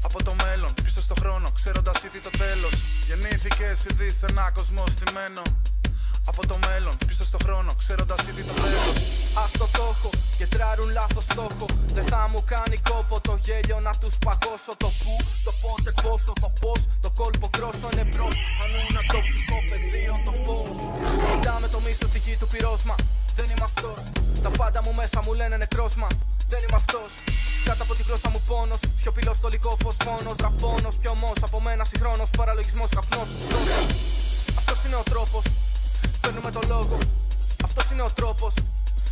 από το μέλλον, πίσω στο χρόνο, ξέροντας ήδη το τέλος. Γεννήθηκες ήδη σε ένα κόσμο στημένο από το μέλλον, πίσω στο χρόνο, ξέροντας ήδη το τέλος. Ας το έχω και τράρουν λάθος στόχο. Δεν θα μου κάνει κόπο το γέλιο να τους παγώσω. Το που, το πότε, πόσο, το πώς. Το κόλπο κρόσο είναι μπρος. Αν είναι το οπτικό πεδίο το φως. Κοιτάμε το μίσος στη γη του πυρόσμα. Δεν είμαι αυτός. Τα πάντα μου μέσα μου λένε νεκρόσμα. Δεν είμαι αυτός. Κάτω από τη γλώσσα μου πόνος. Σιωπηλός στολικό φως φόνος. Ραπώνος, πιωμός. Από μένα συγχρόνος. Παραλογισμός, καπνός. Στόχος. Αυτός είναι ο τρόπος. Παίρνουμε το λόγο. Αυτός είναι ο τρόπος.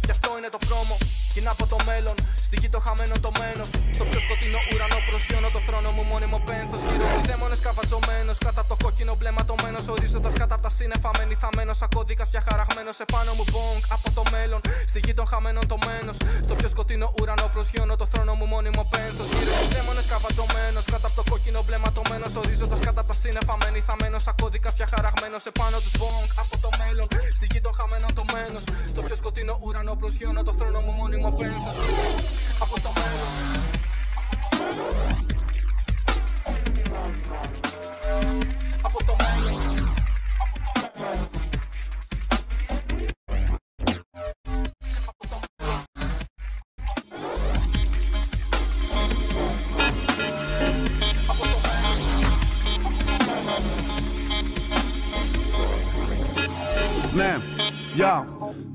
Γι' αυτό είναι το πρόμο. Κοινά από το μέλλον. Στη γη το χαμένο το μένος. Στο πιο σκοτεινό ουρανό προσγειώνω το θρόνο μου μόνιμο πένθος. Γύρω μου οι δαίμονες καβατζωμένος. Κάτω από το κόκκινο μπλεματωμένος. Ορίζοντας κάτω από τα σύννεφα μένει θαμένος. Σαν κώδικας πια χαραγμένος. Επάνω μου bonk από το μέλλον. Στη γη των χαμένων το μένος. Στο πιο σκοτεινό ουρανό προσγειώνω το θρόνο μου μόνιμο πένθος. Γύρω μου οι δαίμονες καβατζωμένος. Κάτω από το κόκκινο μπλεματωμένος. Ορίζοντας κάτω από τα σύννεφα μένει θαμένος. Σαν κώδικας πια χαραγμένος. Επάνω τους bonk από το μέλλον. Στη γη των χαμένων το μένος. Στο πιο σκοτεινό ουρανό προσγειώνω το θρόνο μου μόνιμο πένθος. Από το μέλλον. Από το μέλλον. Ναι, γεια.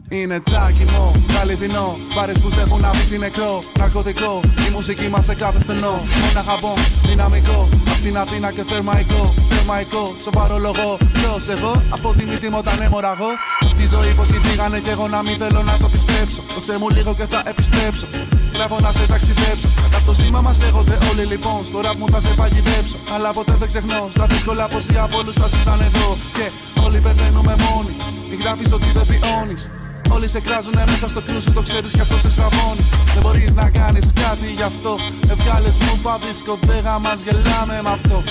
Είναι τσάκιμο, αληθινό. Μπάρες που σε έχουν αφήσει νεκρό. Ναρκωτικό, η μουσική μας σε κάθε στενό. Μόναχα μπομ, δυναμικό. Απ' την Αθήνα και θερμαϊκό. Θερμαϊκό, σοβαρό λόγο. Ποιος εγώ, από τη μύτη μου όταν έμοραγω. Απ' τη ζωή πως φύγανε κι εγώ να μην θέλω να το πιστέψω. Δώσε μου λίγο και θα επιστρέψω. Τραβώ να σε ταξιδέψω. Απ' το σήμα μας λέγονται όλοι λοιπόν. Στο ραπ μου θα σε παγιδέψω. Αλλά ποτέ δεν ξεχνώ. Στα δύσκολα πως οι από όλους σας ήταν εδώ. Και όλοι πεθαίνουμε μόνοι. Μη γράφεις ότι δεν βιώνεις. Όλοι σε κράζουνε μέσα στο κρούσου, το ξέρεις κι αυτό σε στραβώνει. Δεν μπορείς να κάνεις κάτι γι' αυτό. Βγάλες μου φαδίσκο, δεν γαμάς, γελάμε μ' αυτό.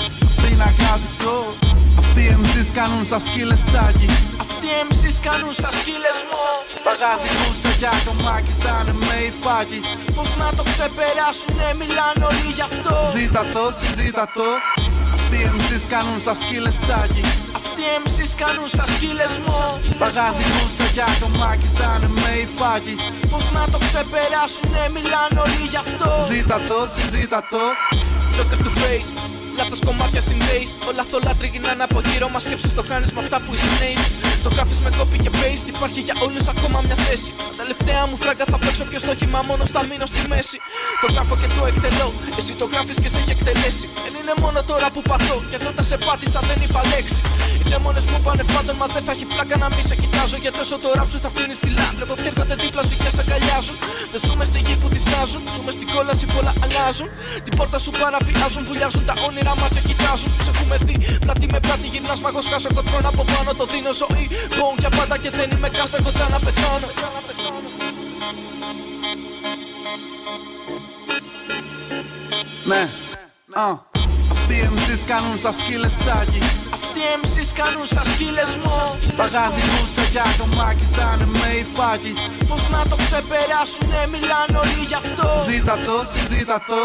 Τι να κάτοικο. Αυτοί οι MCs κάνουν σαν σκύλες τσάκι. Αυτοί οι MCs κάνουν σαν σκύλες μου. Παγάδι κούτσα κι ακόμα κοιτάνε με υφάκι. Πώς να το ξεπεράσουνε, μιλάνε όλοι γι' αυτό. Ζήτα το, συζήτα το. Αυτοί οι MCs κάνουν σαν σκύλες τσάκι. Αυτοί οι MCs κάνουν σαν σκύλες μου. Παγάδι κούτσα κι ακόμα κοιτάνε με υφάκι. Πώς να το ξεπεράσουνε, μιλάνε όλοι γι' αυτό. Ζήτα το, συζήτα το. Joker to face. Λάθος κομμάτια συνδέεις. Όλα θολά τριγυρνάνε από γύρω μας. Σκέψεις το κάνεις με αυτά που εισπνέεις. Το γράφεις με copy και paste. Υπάρχει για όλους ακόμα μια θέση. Τα τελευταία μου φράγκα θα παίξω πιο στόχημα. Μόνο θα μείνω στη μέση. Το γράφω και το εκτελώ. Εσύ το γράφεις και σε έχει εκτελέσει. Δεν είναι μόνο τώρα που πατώ. Γιατί όταν σε πάτησα δεν είπα λέξη. Οι δαίμονες μου πάνε φάντων. Μα δεν θα έχει πλάκα να μην σε κοιτάζω. Γιατί όσο το ραπ σου θα φτύνει στη λά. Βλέπω ποιοι έρχονται δίπλα σου και σε αγκαλιάζουν. Δεν ζούμε στη γη που διστάζουν. Ζούμε στην κόλαση πολλά αλλάζουν. Την πόρτα σου παραβιάζουν. Βουλιάζουν τα όνειρα. Μάτια κοιτάζουν, σε έχουμε δει. Πλάτη με πλάτη γυρνάς μαγός, χάσω κοτρώνω από πάνω. Το δίνω ζωή, πω για πάντα και δεν είμαι καν στα κοντά να πεθάνω. Ναι, αυτοί οι MCs κάνουν σαν σκύλες τσάκι. Αυτοί οι MCs κάνουν σαν σκύλες μου. Παγάδι κούτσα κι ακόμα κοιτάνε με υφάκι. Πώς να το ξεπεράσουνε, μιλάνε όλοι γι' αυτό. Ζήτα το, συζήτα το.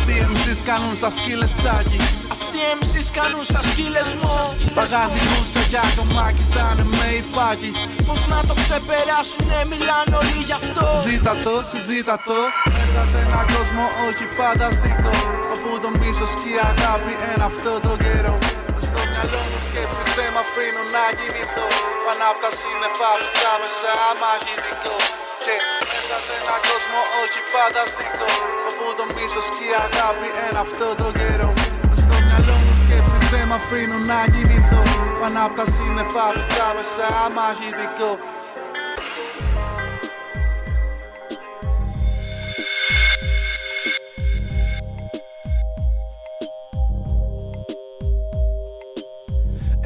Αυτοί οι MCs κάνουν σαν σκύλες τσάκι. Αυτοί οι MCs κάνουν σαν σκύλες μου. Παγάντι μούτσα για το μάκι, ήτανε με υφάκι. Πώς να το ξεπεράσουνε, μιλάνε όλοι γι' αυτό. Ζήτα το, συζήτα το, μέσα σε έναν κόσμο όχι φανταστικό, όπου το μίσος και η αγάπη είναι αυτό το καιρό. Στο μυαλό μου σκέψεις δεν μ' αφήνουν να κινηθώ. Πάνω απ' τα σύννεφα πετάμε σαν μαγητικό. Και μέσα σε έναν κόσμο όχι φανταστικό, όπου το μίσος και η αγάπη είναι αυτό το καιρό. Στο μυαλό μου σκέψεις δεν μ' αφήνουν να κινηθώ. Πάνω απ' τα σύννεφα πετάμε σαν μαγητικό.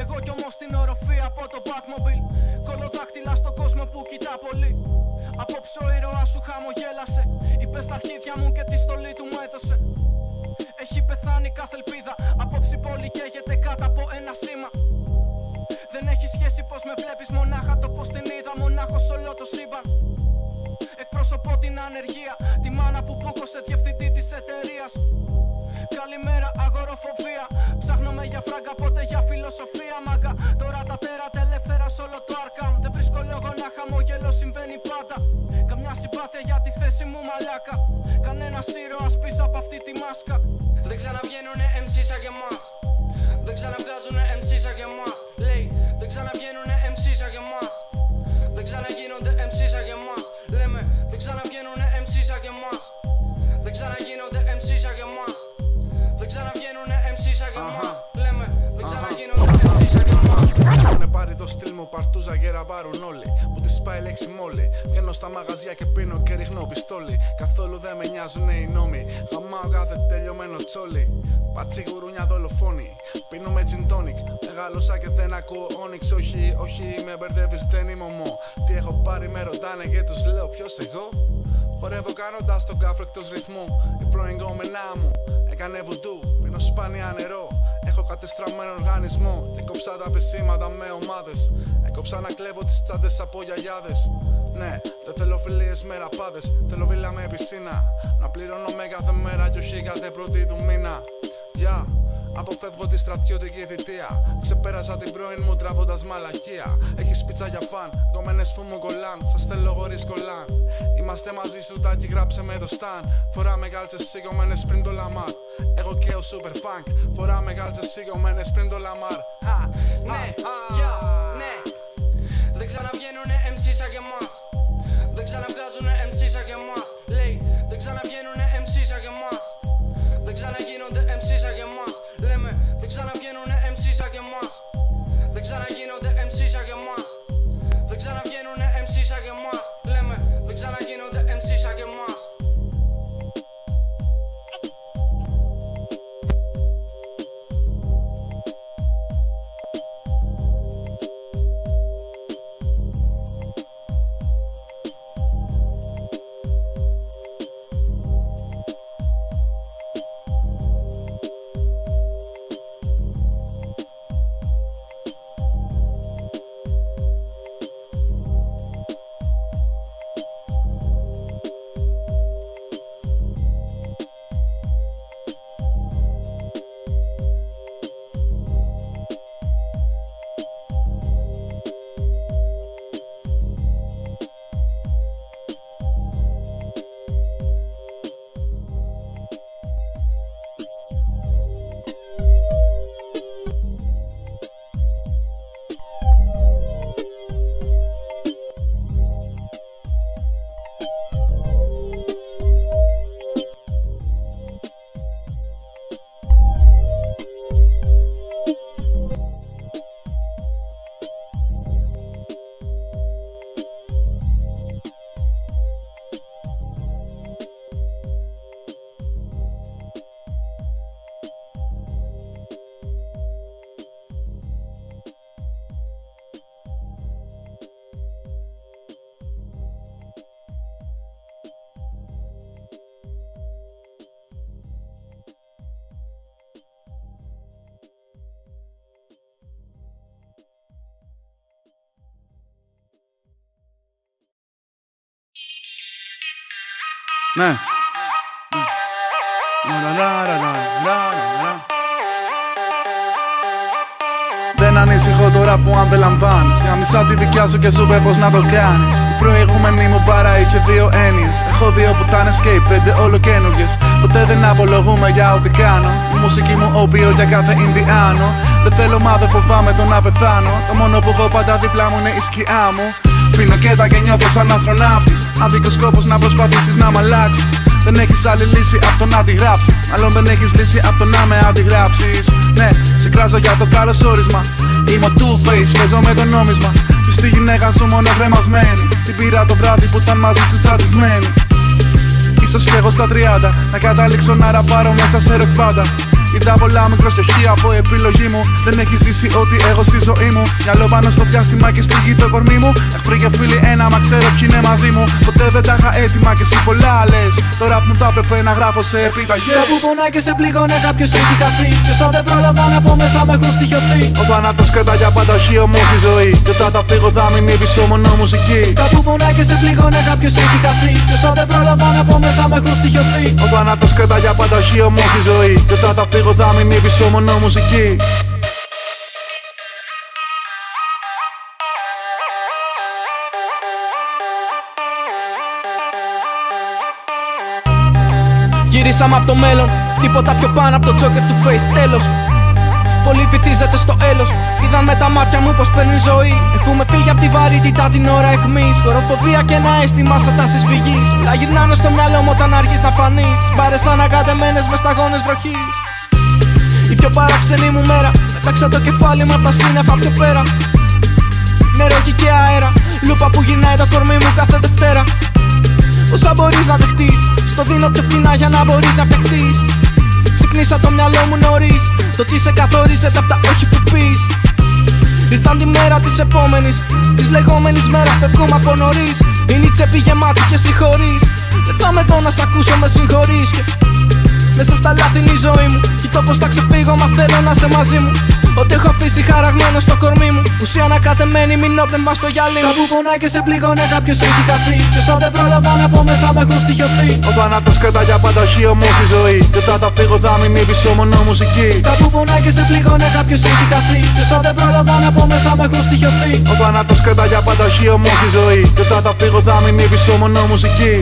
Εγώ κι όμως την οροφή από το Batmobile, κολοδάχτυλα στον κόσμο που κοιτά πολύ. Απόψε ο ήρωας σου χαμογέλασε, είπε στα αρχίδια μου και τη στολή του μου έδωσε. Έχει πεθάνει κάθε ελπίδα, απόψε η πόλη καίγεται κάτω από ένα σήμα. Δεν έχει σχέση πως με βλέπεις, μονάχα το πως την είδα, μονάχος όλο το σύμπαν. Εκπροσωπώ την ανεργία, τη μάνα που μπούκωσε διευθυντή της εταιρείας. Καλημέρα αγοροφοβία, ψάχνομαι για φράγκα, πότε για φιλοσοφία. Μάγκα, τώρα τα τέρατα ελεύθερα σ' όλο το Arkham. Δεν βρίσκω λόγο να χαμογελώ, συμβαίνει πάντα. Καμιά συμπάθεια για τη θέση μου μαλάκα. Κανένας ήρωας πίσω από αυτή τη μάσκα. Δεν ξαναβγαίνουνε MC σαν και εμάς. Δεν ξαναβγάζουνε MC σαν και εμάς. Λέει, δεν ξαναβγαίνουνε MC σαν και εμάς. Δεν ξαναγίνονται MC σαν και εμάς. Λέμε, δεν ξαναβγαίνουνε MC σαν και εμάς. Δεν ξαναγίνονται MC σαν και εμάς. Δεν ξαναβγαίνουνε MC σαν και εμάς. Λέμε, δεν ξαναγίνονται MC σαν και εμάς. Έχουνε πάρει το στυλ μου παρτούζα και ραβάρουν όλοι. Που της πάει λέξη μόλι. Βγαίνω στα μαγαζιά και πίνω και ρίχνω πιστόλι. Καθόλου δεν με νοιάζουνε οι νόμοι. Χαμάω κάθε τελειωμένο τσόλι. Πατσί γουρούνια δολοφόνη. Πίνω με gin tonic. Μεγάλωσα και δεν ακούω όνιξ. Όχι, με μπερδεύεις, δεν είμαι ομό. Τι έχω πάρει με ρωτάνε και τους λέω ποιος εγώ. Χορεύω κάνοντας τον κάφρο εκτός ρυθμού. Η πρώην γκόμενά μου έκανε βουντού. Πίνω σπάνια νερό. Έχω κατεστραμμένο οργανισμό. Και κόψα τα πεσήματα με ομάδες. Έκοψα να κλέβω τις τσάντες από γιαγιάδες. Ναι, δεν θέλω φιλίες με ραπάδες. Θέλω βίλα με πισίνα. Να πληρώνω με κάθε μέρα κι όχι κάθε πρώτη του μήνα. Γεια. Αποφεύγω τη στρατιωτική θητεία. Ξεπέρασα την πρώην μου τραβώντας μαλακία. Έχεις πίτσα για φαν, κομμένες φούμου κολλάν. Σας θέλω χωρίς κολλάν. Είμαστε μαζί σου, τάκι γράψε με το σταν. Φοράμε γάλτσες σηκωμένες πριν το λαμάρ. Εγώ και ο super funk. Φοράμε γάλτσες σηκωμένες πριν το λαμάρ. Ναι, ναι. Δεν ξαναβγαίνουνε MC σαν και εμάς. Δεν ξαναβγάζουνε MC σαν και εμάς. Λέει, δεν ξαναβγαίνουνε MC σαν και εμάς. Δεν ξαναγίνονται MC σαν και εμάς. Λέμε, δεν ξαναβγαίνουνε MC σαν και εμάς. Δεν ξαναγίνονται MC σαν και εμάς. Δεν ξαναβγαίνουνε MC σαν και εμάς. Λέμε, δεν ξαναγίνονται MC σαν και εμάς. Ναι. Δεν ανησυχώ τώρα που αν δεν λαμβάνεις. Γαμίσα τη δικιά σου και σου είπε πως να το κάνεις. Η προηγούμενη μου παρά είχε δύο έννοιες. Έχω δύο πουτάνες και οι πέντε ολοκαίνουργες. Ποτέ δεν απολογούμε για ό,τι κάνω. Η μουσική μου όπιο για κάθε Ινδιάνο. Δεν θέλω μα δεν φοβάμαι το να πεθάνω. Το μόνο που έχω πάντα δίπλα μου είναι η σκιά μου. Πίνω και τα και νιώθω σαν αστροναύτης. Αδίκος κόπος να προσπαθήσεις να μ' αλλάξεις. Δεν έχεις άλλη λύση από το να τη γράψεις. Μάλλον δεν έχεις λύση από το να με αντιγράψεις. Ναι, σε κράζω για το καλωσόρισμα. Είμαι ο Two-Face, παίζω με το νόμισμα. Της τη γυναίκα σου μόνο κρεμασμένη. Την πήρα το βράδυ που ήταν μαζί σου τσατισμένη. Ίσως και εγώ στα 30 να καταλήξω να ραπάρω μέσα σε ροκ πάντα. Είδα πολλά μικροσιοχή από επιλογή μου. Δεν έχει ζήσει ό,τι έχω στη ζωή μου. Μυαλό πάνω στο διάστημα και στη γη το κορμί μου. Εχθροί και φίλοι ένα, μα ξέρω ποιοι είναι μαζί μου. Ποτέ δεν τα είχα έτοιμα και εσύ πολλά λες. Τώρα που θα έπρεπε να γράφω σε επιταγές. Κάπου πονάει και σε πληγώνει, κάποιος έχει χαθεί. Και όσα δεν πρόλαβα να πω μέσα με έχουν στοιχειωθεί. Ο θάνατος κρατά για πάντα χείο μου στη ζωή. Και όταν θα φύγω θα μείνει πίσω μόνο μουσική. Κάπου πονάει και σε πληγώνει, κάποιος έχει χαθεί. Και όσα δεν πρόλαβα να πω μέσα με έχουν στοιχειωθεί. Ο θάνατος κρατά για πάντα χείο μου στη ζωή. Και όταν θα φύγω θα μείνει πίσω μόνο μουσική. Γυρίσαμε από το μέλλον, τίποτα πιο πάνω από το Joker του Face, τέλος. Πολύ βυθίζεται στο έλος. Είδαν με τα μάτια μου πως παίρνει ζωή. Έχουμε φύγει από τη βαρύτητα την ώρα αιχμής. Χοροφοβία και ένα αίσθημα σε τάσεις φυγής. Όλα γυρνάνε στο μυαλό μου όταν αργείς να φανείς. Μπάρες ανακατεμένες με σταγόνες βροχής. Η πιο παράξενη μου μέρα. Πέταξα το κεφάλι μου απ' τα σύννεφα πιο πέρα. Νερό και αέρα. Λούπα που γυρνάει το κορμί μου κάθε Δευτέρα. Όσα μπορείς να δεχτείς. Στο δίνω πιο φθηνά για να μπορείς να φτιαχτείς. Ξυπνήσα το μυαλό μου νωρίς. Το τι σε καθορίζεται απ' τα όχι που πεις. Ήρθαν τη μέρα της επόμενης. Της λεγόμενης μέρας φεύγουμε από νωρίς. Είναι η τσέπη γεμάτη και συγχωρείς. Δεν θα με δω να σ' ακούσω, με συγχωρείς. Και μέσα στα λάθη είναι η ζωή μου. Κοιτώ πως θα ξεφύγω μα θέλω να είσαι μαζί μου. Ό,τι έχω αφήσει χαραγμένο στο κορμί μου. Ουσία ανακατεμένη, μηνόπνευμα στο γυαλί μου. Κάπου πονάει και σε πληγώνει, κάποιος έχει χαθεί. Και όσα δεν πρόλαβα να πω μέσα με έχουν στοιχειωθεί. Ο θάνατος κρατά για πάντα χείο μου στη ζωή. Και όταν θα φύγω θα μείνει πίσω μόνο μουσική. Κάπου πονάει και σε πληγώνει, κάποιος έχει χαθεί. Και όσα δεν πρόλαβα να πω μέσα με έχουν στοιχειωθεί. Ο θάνατος κρατά για πάντα χείο μου στη ζωή. Και όταν θα φύγω θα μείνει πίσω μόνο μουσική.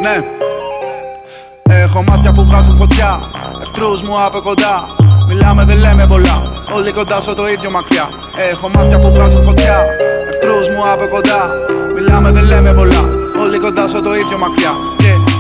Ναι, έχω μάτια που βγάζουν φωτιά. Εχθρούς μου από κοντά. Μιλάμε δεν λέμε πολλά. Όλοι κοντά στο το ίδιο μακριά. Έχω μάτια που βγάζουν φωτιά. Εχθρούς μου από κοντά. Μιλάμε δεν λέμε πολλά. Όλοι κοντά στο το ίδιο μακριά.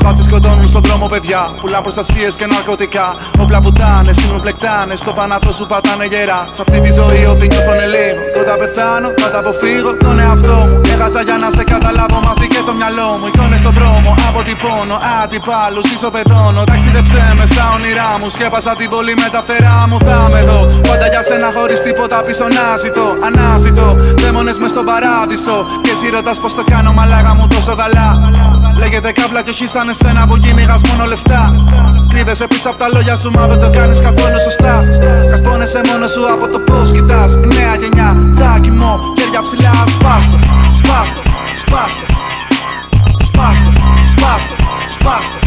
Φάτσες σκοτώνουν στον δρόμο παιδιά. Πουλά προστασίες και ναρκωτικά. Όπλα πουτάνες, σύνουν πλεκτάνες. Στο θάνατο σου πατάνε γερά. Σ' αυτή τη ζωή ό,τι νιώθω είναι λίγο. Και όταν πεθάνω θα τα αποφύγω τον εαυτό μου. Έχασα για να σε καταλάβω μαζί και το μυαλό μου. Εικόνες στον δρόμο, αποτυπώνω αντιπάλους. Ισοπεδώνω, ταξίδεψε με στα όνειρά μου. Σκέπασα την πόλη με τα φτερά μου. Θα με δω πάντα για σένα χωρίς τίποτα πίσω να ζητώ. Ανάζητω δαίμονες μες στον παράδεισο. Και εσύ ρωτάς πως το κάνω μαλάκα μου τόσο καλά. Λέγεται κάβλα κι όχι σαν εσένα που κυνηγάς μόνο λεφτά. Κρύβεσαι πίσω απ' τα λόγια σου μα δεν το κάνεις καθόλου σωστά. Καθόνεσαι μόνος σου από το πως κοιτάς. Η νέα γενιά, τσάκι μου, χέρια ψηλά, σπάστο, σπάστο, σπάστο. σπάστε, σπάστε, σπάστε, σπάστε,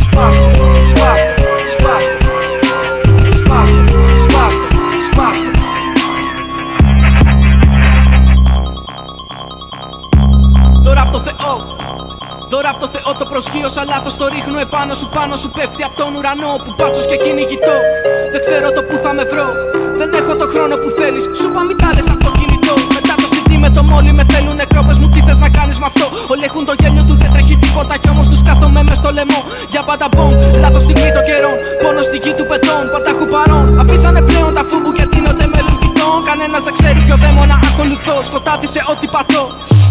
σπάστε, σπάστε, σπάστε, σπάστε, σπάστε, σπάστε. Δώρα απ' το Θεό, δώρα απ' το Θεό το προσγείωσα λάθος. Το ρίχνω επάνω σου, πάνω σου πέφτει απ' τον ουρανό. Που πάτσος και κυνηγητό, δεν ξέρω το που θα με βρω. Δεν έχω το χρόνο που θέλεις, σου είπα μην τα λες απ' το κινητό. Μετά το CD με το μόλι με θέλουνε κρόπες μου, τι θες να κάνεις με αυτό. Όλοι έχουν το γέλιο του, δεν τρέχει τίποτα κι όμως τους κάθομαι μες στο λαιμό. Για πάντα μπομ, λάθος στιγμή των καιρών. Πόνο στη γη του πετών, πατάχου παρών. Αφήσανε πλέον τα φούμπου και τίνονται με λουλφιτών. Κανένας δεν ξέρει ποιο δαίμονα ακολουθώ. Σκοτάδι σε ό,τι πατώ.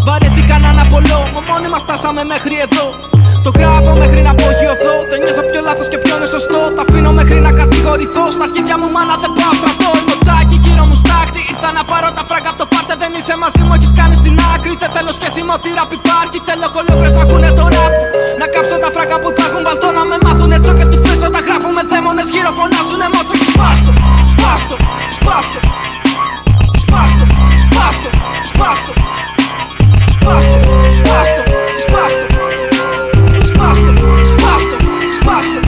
Βαρέθηκα να αναπολώ, μόνοι μας φτάσαμε μέχρι εδώ. Το γράφω μέχρι να απογειωθώ. Δεν νιώθω πιο λάθος και ποιο είναι σωστό. Το αφήνω μέχρι να κατηγορηθώ. Στα αρχίδια μου μάνα δεν πάω στρατό. Είμαι τσάκι γύρω μου στάκτη. Ήρθα να πάρω τα φράγκα από το πάρτε. Δεν είσαι μαζί μου, έχεις κάνει στην άκρη. Δεν θέλω σχέση με ό,τι ραπ υπάρχει. Θέλω κολόγρες να ακούνε το ραπ. Να κάψω τα φράγκα που υπάρχουν. Βαλτώ να με μάθουνε τσόκερ του φέσω. Τα γράφουμε δαίμονες γύρω φωνάζουνε μότσο. Σπάστο, σπάστο, σπάστο, σπάστο, σπάστο, σπάστο, σπάστο, σπάστο, σπάστο. Σπάστο, σπάστο, σπάστο.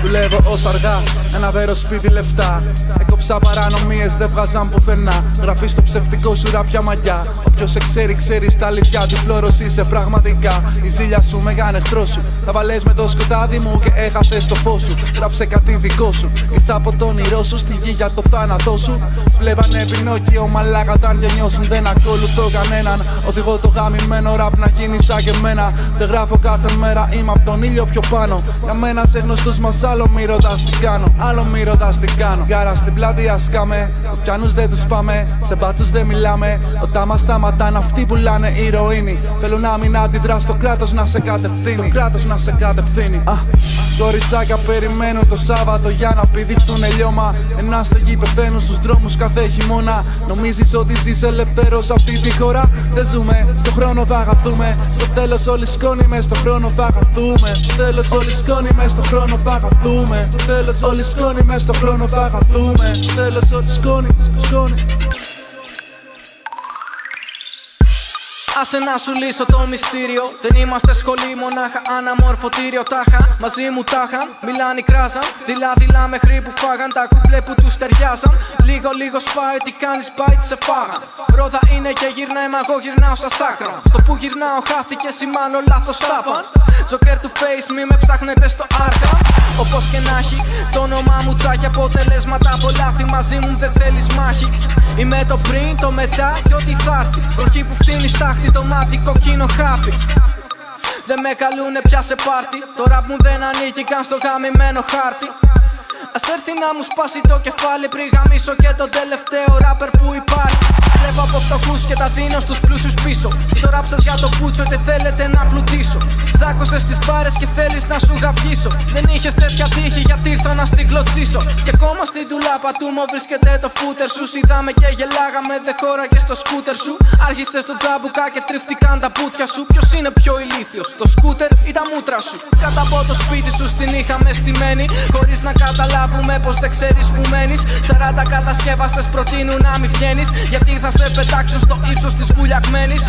Δουλεύω ως αργά, ένα βέρος σπίτι λεφτά. Έκοψα παρανομίες, δεν βγάζαν πουθενά. Γραφή στο ψευτικό σου ράπια μαγιά. Όποιος σε ξέρει, ξέρει τα αλήθεια. Τη φλόρος είσαι πραγματικά. Η ζήλια σου μέγαν εχθρό σου. Τα βαλές με το σκοτάδι μου και έχασες το φως σου. Γράψε κάτι δικό σου. Ήρθα από τον όνειρό σου στη γη για το θάνατό σου. Βλέπανε Πινόκιο, μαλάκα όταν γεννιώσουν. Δεν ακολουθώ κανέναν. Οδηγώ το γαμημένο ραπ να γίνει σαν και εμένα. Δεν γράφω κάθε μέρα, είμαι απ' τον ήλιο πιο πάνω. Για μένα σε γνωστούς μας άλλο μη ρωτάς τι κάνω. Άλλο μη ρωτάς τι κάνω. Γάρα στην πλάτη σκάμε. Ρουφιάνους δεν τους πάμε. Σε μπάτσους δεν μιλάμε. Όταν μας σταματάνε αυτοί πουλάνε ηρωίνη. Θέλω να μην αντιδράς, το κράτος να σε κατευθύνει. Το κράτος να σε κατευθύνει. Κοριτσάκια περιμένουν το Σάββατο για να πηδήχτουνε λιώμα. Ένα στεγί πεθαίνουν στους δρόμους κάθε χειμώνα. Νομίζεις ότι ζεις ελευθερός αυτή τη χώρα? Δεν ζούμε, στο χρόνο θα χαθούμε. Στο τέλος όλοι σκόνοι μες στο χρόνο θα χαθούμε. Τέλος όλοι σκόνοι μες στο χρόνο θα χαθούμε. Τέλος όλοι σκόνοι μες στο χρόνο θα χαθούμε. Τέλος όλοι σκόνοι, σκόνοι. Άσε να σου λύσω το μυστήριο. Δεν είμαστε σχολή, μονάχα αναμορφωτήριο. Τάχα, μαζί μου τάχαν, μιλάνε κράζαν. Δειλά-δειλά μέχρι που φάγαν τα κουκλέ που τους ταιριάζαν. Λίγο σπάει, τι κάνεις πάει, σε φάγαν. Ρόδα είναι και γυρνάει, μα εγώ γυρνάω σαν σάκρα. Στο που γυρνάω χάθηκε, σημάνω λάθος τάπαν. Τζοκέρ του face, μη με ψάχνετε στο άρκα. Όπως και να έχει, το όνομά μου τσάκι. Αποτελέσματα από λάθη, μαζί μου δεν θέλεις μάχη. Είμαι το πριν, το μετά και ό,τι θα έρθει. Βροχή που φτύνει στάχτη, το μάτι κοκκίνο χάπι. Δεν με καλούνε πια σε πάρτι. Το ραπ μου δεν ανήκει καν στο γαμημένο χάρτη. Ας έρθει να μου σπάσει το κεφάλι πριν γαμίσω και τον τελευταίο ράπερ που υπάρχει. Βλέπω από φτωχούς και τα δίνω στους πλούσιους πίσω. Το ράψας για το πούτσο και θέλετε να πλουτίσω. Δάκωσες τις μπάρες και θέλεις να σου γαυγίσω. Δεν είχες τέτοια τύχη γιατί ήρθα να στην κλωτσίσω. Και ακόμα στην τουλάπα του μου βρίσκεται το φούτερ σου. Είδαμε και γελάγαμε, δεν χώραγε στο σκούτερ σου. Άρχισες στο τζαμπουκά και τρίφτηκαν τα πουτια σου. Ποιος είναι πιο ηλίθιος, το σκούτερ ή τα μούτρα σου? Κάτω από το σπίτι σου στην είχαμε στημένη, χωρίς να καταλάβουμε πως δεν ξέρεις που μένεις. 40 κατασκεύαστες προτείνουν να μη βγαίνεις, γιατί θα σε πετάξουν στο ύψος της βουλιαγμένης.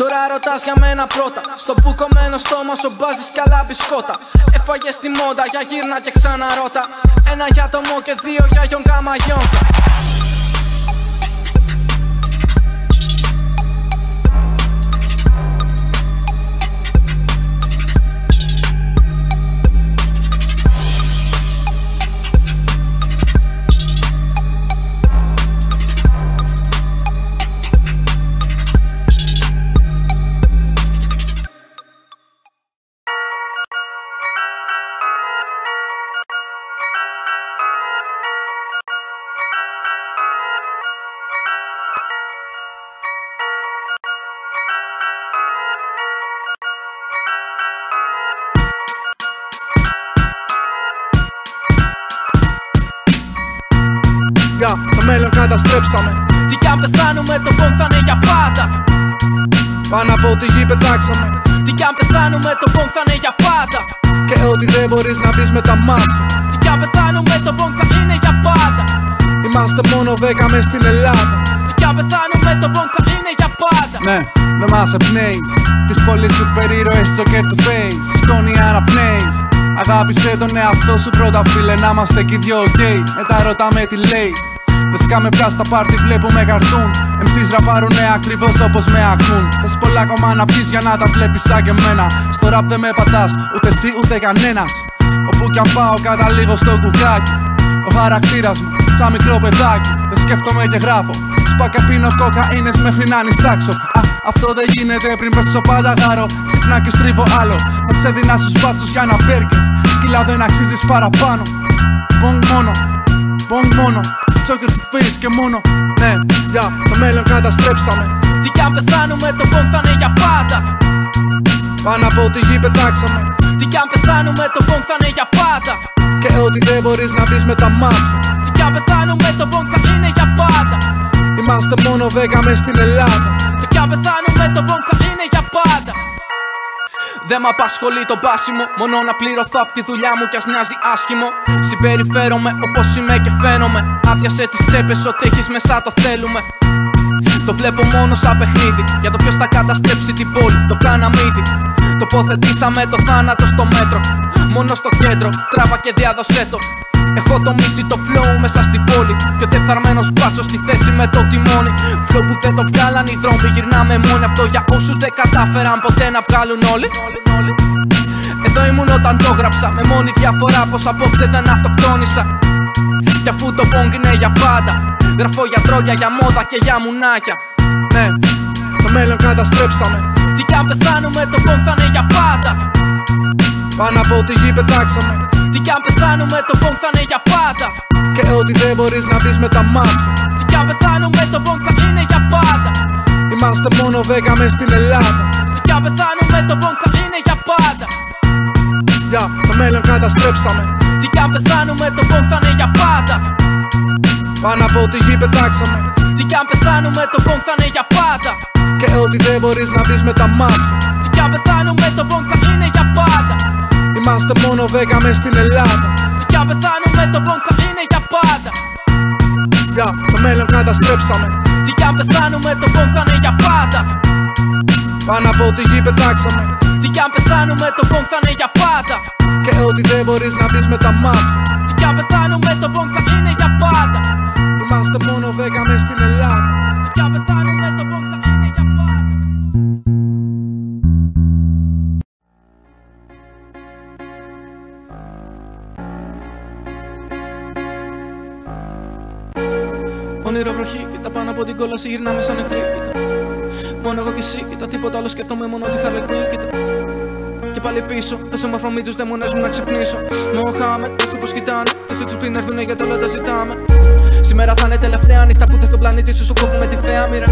Τώρα ρωτάς για μένα πρώτα. Στο που κομμένο στόμα σου μπάζεις καλά μπισκότα. Έφαγες τη μόντα, για γύρνα και ξαναρώτα. Ένα για το μο και δύο για γιον κάμα γιόνκα. Το μέλλον καταστρέψαμε. Τι κι αν πεθάνουμε, το πόνκ θα είναι για πάντα. Πάνω από τη γη πετάξαμε. Τι κι αν πεθάνουμε, το πόνκ θα είναι για πάντα. Και ό,τι δεν μπορείς να δεις με τα μάτια. Τι κι αν πεθάνουμε, το πόνκ θα είναι για πάντα. Είμαστε μόνο 10 μες στην Ελλάδα. Τι κι αν πεθάνουμε, το πόνκ θα είναι για πάντα. Ναι, με μας εμπνέεις. Τις πολλές σούπερ ήρωες Joker του face. Σκόνη αναπνέεις. Αγάπησε τον εαυτό σου πρώτα φίλε, να είμαστε κι δυο γκέι. Μετά ρωτάμε τι λέει. Δεν σκάμε πια στα πάρτι, βλέπουμε καρτούν. MCs ραπάρουνε ακριβώς όπως με ακούν. Θες πολλά ακόμα να πεις για να τα βλέπεις σαν και εμένα. Στο ραπ δεν με πατάς, ούτε εσύ ούτε κανένας. Όπου κι αν πάω καταλήγω στο κουκάκι. Ο χαρακτήρας μου, σαν μικρό παιδάκι. Δεν σκέφτομαι και γράφω. Σπάκα πίνω κοκαίνες μέχρι να νηστάξω. Αυτό δεν γίνεται πριν πέσω πάντα γάρω. Ξυπνά και στρίβω άλλο. Θα σε δεινά στους μπάτσους για ένα μπέργκερ. Σκύλα δεν αξίζεις παραπάνω. Πονγκ μόνο, πονγκ μόνο. Joker του face και μόνο. Ναι, για το μέλλον καταστρέψαμε. Τι κι αν πεθάνουμε, το πόνκ θα είναι για πάντα. Πάνω από τη γη πετάξαμε. Τι κι αν πεθάνουμε, το πόνκ θα είναι για πάντα. Και ό,τι δεν μπορείς να δεις με τα μάτια. Τι κι αν πεθάνουμε, το πόνκ θα είναι για πάντα. Είμαστε μόνο 10 μες στην Ελλάδα. Τι κι αν πεθάνουμε, το πόνκ θα είναι για πάντα. Δεν μ' απασχολεί το πάσιμο, μόνο να πληρωθώ απ' τη δουλειά μου κι ας μοιάζει άσχημο. Συμπεριφέρομαι όπως είμαι και φαίνομαι. Άδειασε τις τσέπες, ό,τι έχεις μέσα το θέλουμε. Το βλέπω μόνο σαν παιχνίδι, για το ποιος θα καταστρέψει την πόλη, το κάναμε ήδη. Τοποθετήσαμε το θάνατο στο μέτρο, μόνο στο κέντρο, τράβα και διάδοσέ το. Έχω το μίση το flow μέσα στην πόλη και ο διεφθαρμένος μπάτσος στη θέση με το τιμόνι. Flow που δεν το βγάλαν οι δρόμοι, γυρνάμε μόνοι. Αυτό για όσους δεν κατάφεραν ποτέ να βγάλουν όλοι. Εδώ ήμουν όταν το γράψα, με μόνη διαφορά πως απόψε δεν αυτοκτόνησα. Κι αφού το πόνγκ είναι για πάντα, γραφώ για τρόγια, για μόδα και για μουνάκια. Ναι, το μέλλον καταστρέψαμε. Τι κι αν πεθάνουμε, το πόνγκ θα είναι για πάντα. Πάνω από τη γη πετάξαμε. Τι κι αν πεθάνουμε, το πόνγκ θα είναι για πάντα. Και ό,τι δεν μπορείς να δεις με τα μάτια. Τι κι αν πεθάνουμε, το πόνγκ θα είναι για πάντα. Είμαστε μόνο 10 μες στην Ελλάδα. Τι κι αν πεθάνουμε, το πόνγκ θα είναι για πάντα. Για το μέλλον καταστρέψαμε. Τι κι αν πεθάνουμε, το πόνγκ θα είναι για πάντα. Πάνω από τη γη πετάξαμε. Τι κι αν πεθάνουμε, το πόνγκ θα είναι για πάντα. Και ό,τι δεν μπορείς να δεις με τα μάτια. Τι κι αν πεθάνουμε, το πόνγκ θα είναι για πάντα. Είμαστε μόνο 10 μες στην Ελλάδα. Τι κι αν πεθάνουμε, το πόνγκ θα είναι για πάντα. Για το μέλλον καταστρέψαμε. Τι κι αν πεθάνουμε, το πόνγκ θα είναι για πάντα. Πάνω από τη γη πετάξαμε. Τι κι αν πεθάνουμε, το πόνγκ θα είναι για πάντα. Και ό,τι δεν μπορείς να δεις με τα μάτια. Τι κι αν πεθάνουμε, το πόνγκ θα είναι για πάντα. Είμαστε μόνο 10 μες στην Ελλάδα. Τι κι αν πεθάνουμε, το πόνγκ θα είναι για πάντα. Όνειρο βροχή, κοίτα πάνω από την κόλαση, γυρνάμε σαν εχθροί, κοίτα. Μόνο εγώ και εσύ, κοίτα, τίποτα άλλο σκέφτομαι, μόνο τη Harley Quinn, κοίτα. Και και πάλι πίσω. Θες όμορφο μύθους δαίμονες μου να ξυπνήσω. Μοχάμε, τόσο πως κοιτάνε. Τόσοι τους πριν έρθουνε γιατί όλα τα ζητάμε. Σήμερα θα είναι τελευταία νύχτα που θες στον πλανήτη σου κόβουμε τη θέα μοίρα.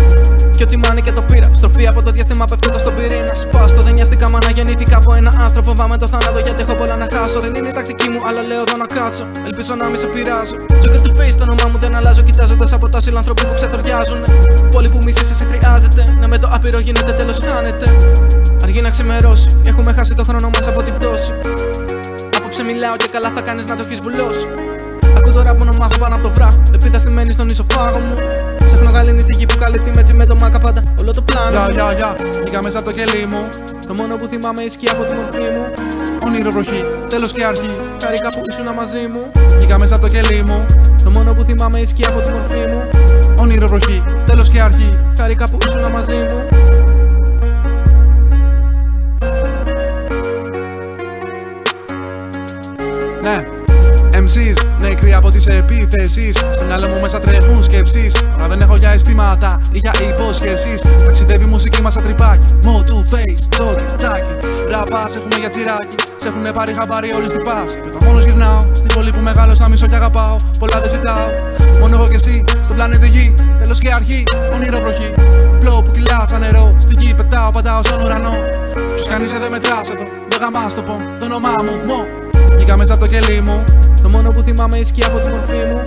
Κι ό,τι μάνει και το πήρα. Στροφή από το διάστημα πέφτοντας στον πυρήνα. Σπάστο, δεν νοιάστηκα μα να γεννήθηκα από ένα άστρο. Φοβάμαι το θάνατο γιατί έχω πολλά να χάσω. Δεν είναι η τακτική μου, αλλά λέω εδώ να κάτσω. Ελπίζω να μην σε πειράζω. Joker to face, το όνομά μου δεν αλλάζω. Κοιτάζοντας από τα σύλλανθρωποι που ξεθοριάζουν. Πόλη που μίσησε σε χρειάζεται. Ναι, με το άπειρο γίνεται τέλος χάνεται. Αργεί να ξημερώσει. Έχουμε χάσει το χρόνο μας από την πτώση. Απόψε μιλάω και καλά θα κάνεις να το έχεις βουλώσει. Ακού τώρα που να μάθω πάνω από το βράχο. Ελπίδα σημαίνει στον ισοφάγο μου. Ψάχνω καλή νηθική που καλύπτει με με το μάκα πάντα όλο το πλάνο. Βγήκα μέσα από το κελί μου. Το μόνο που θυμάμαι ισχύει από τη μορφή μου. Όνειρο βροχή, τέλος και αρχή. Χάρηκα που ήσουν μαζί μου. Βγήκα μέσα από το κελί μου. Το μόνο που θυμάμαι ισχύει από τη μορφή μου. Όνειρο βροχή, τέλος και αρχή. Χάρηκα που ήσουν μαζί μου. Ναι, MCs, νεκροί από τις επιθέσεις. Στον μυαλό μου μέσα τρέχουν σκέψεις. Τώρα δεν έχω για αισθήματα ή για υπόσχεσεις. Ταξιδεύει η μουσική μας σαν τρυπάκι. Mo to face, Joker, τσάκι. Ραπά, σε έχουνε για τσιράκι. Σε έχουνε πάρει χαμπάρι όλοι στην πάση. Και όταν μόνος γυρνάω, στην πόλη που μεγάλωσα μισώ και αγαπάω. Πολλά δεν ζητάω, μόνο εγώ και εσύ. Στον πλανήτη γη, τέλος και αρχή. Όνειρο βροχή, flow που κυλά σαν νερό. Στη γη πετάω, πατάω στον ουρανό. Ποιος κανείς δεν μετράς εδώ, δεν γαμάς το πομ. Το όνομά μου, Mo. Βγήκα μέσα από το κελί μου. Το μόνο που θυμάμαι ισχύει από τη μορφή μου.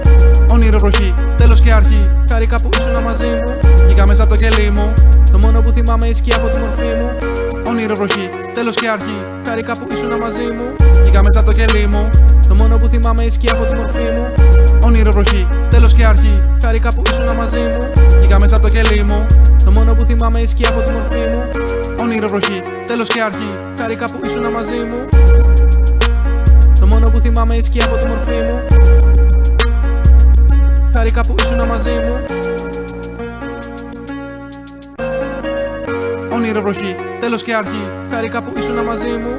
Όνειρο βροχή, τέλος και αρχή. Χάρηκα που ήσουν μαζί μου. Βγήκα μέσα από το κελί μου. Το μόνο που θυμάμαι ισχύει από τη μορφή μου. Όνειρο βροχή, τέλος και αρχή. Χάρηκα που ήσουν μαζί μου. Βγήκα μέσα από το κελί μου. Το μόνο που θυμάμαι ισχύει από τη μορφή μου. Όνειρο βροχή, τέλος και αρχή. Χάρηκα που ήσουν μαζί μου. Βγήκα μέσα από το κελί μου. Το μόνο που θυμάμαι ισχύει από τη μορφή μου. Όνειρο βροχή, τέλος και αρχή. Χάρηκα που ήσουν μαζί μου. Το μόνο που θυμάμαι ισχύει από τη μορφή μου. Χάρηκα που ήσουν μαζί μου. Όνειρο βροχή, τέλος και αρχή. Χάρηκα που ήσουν μαζί μου.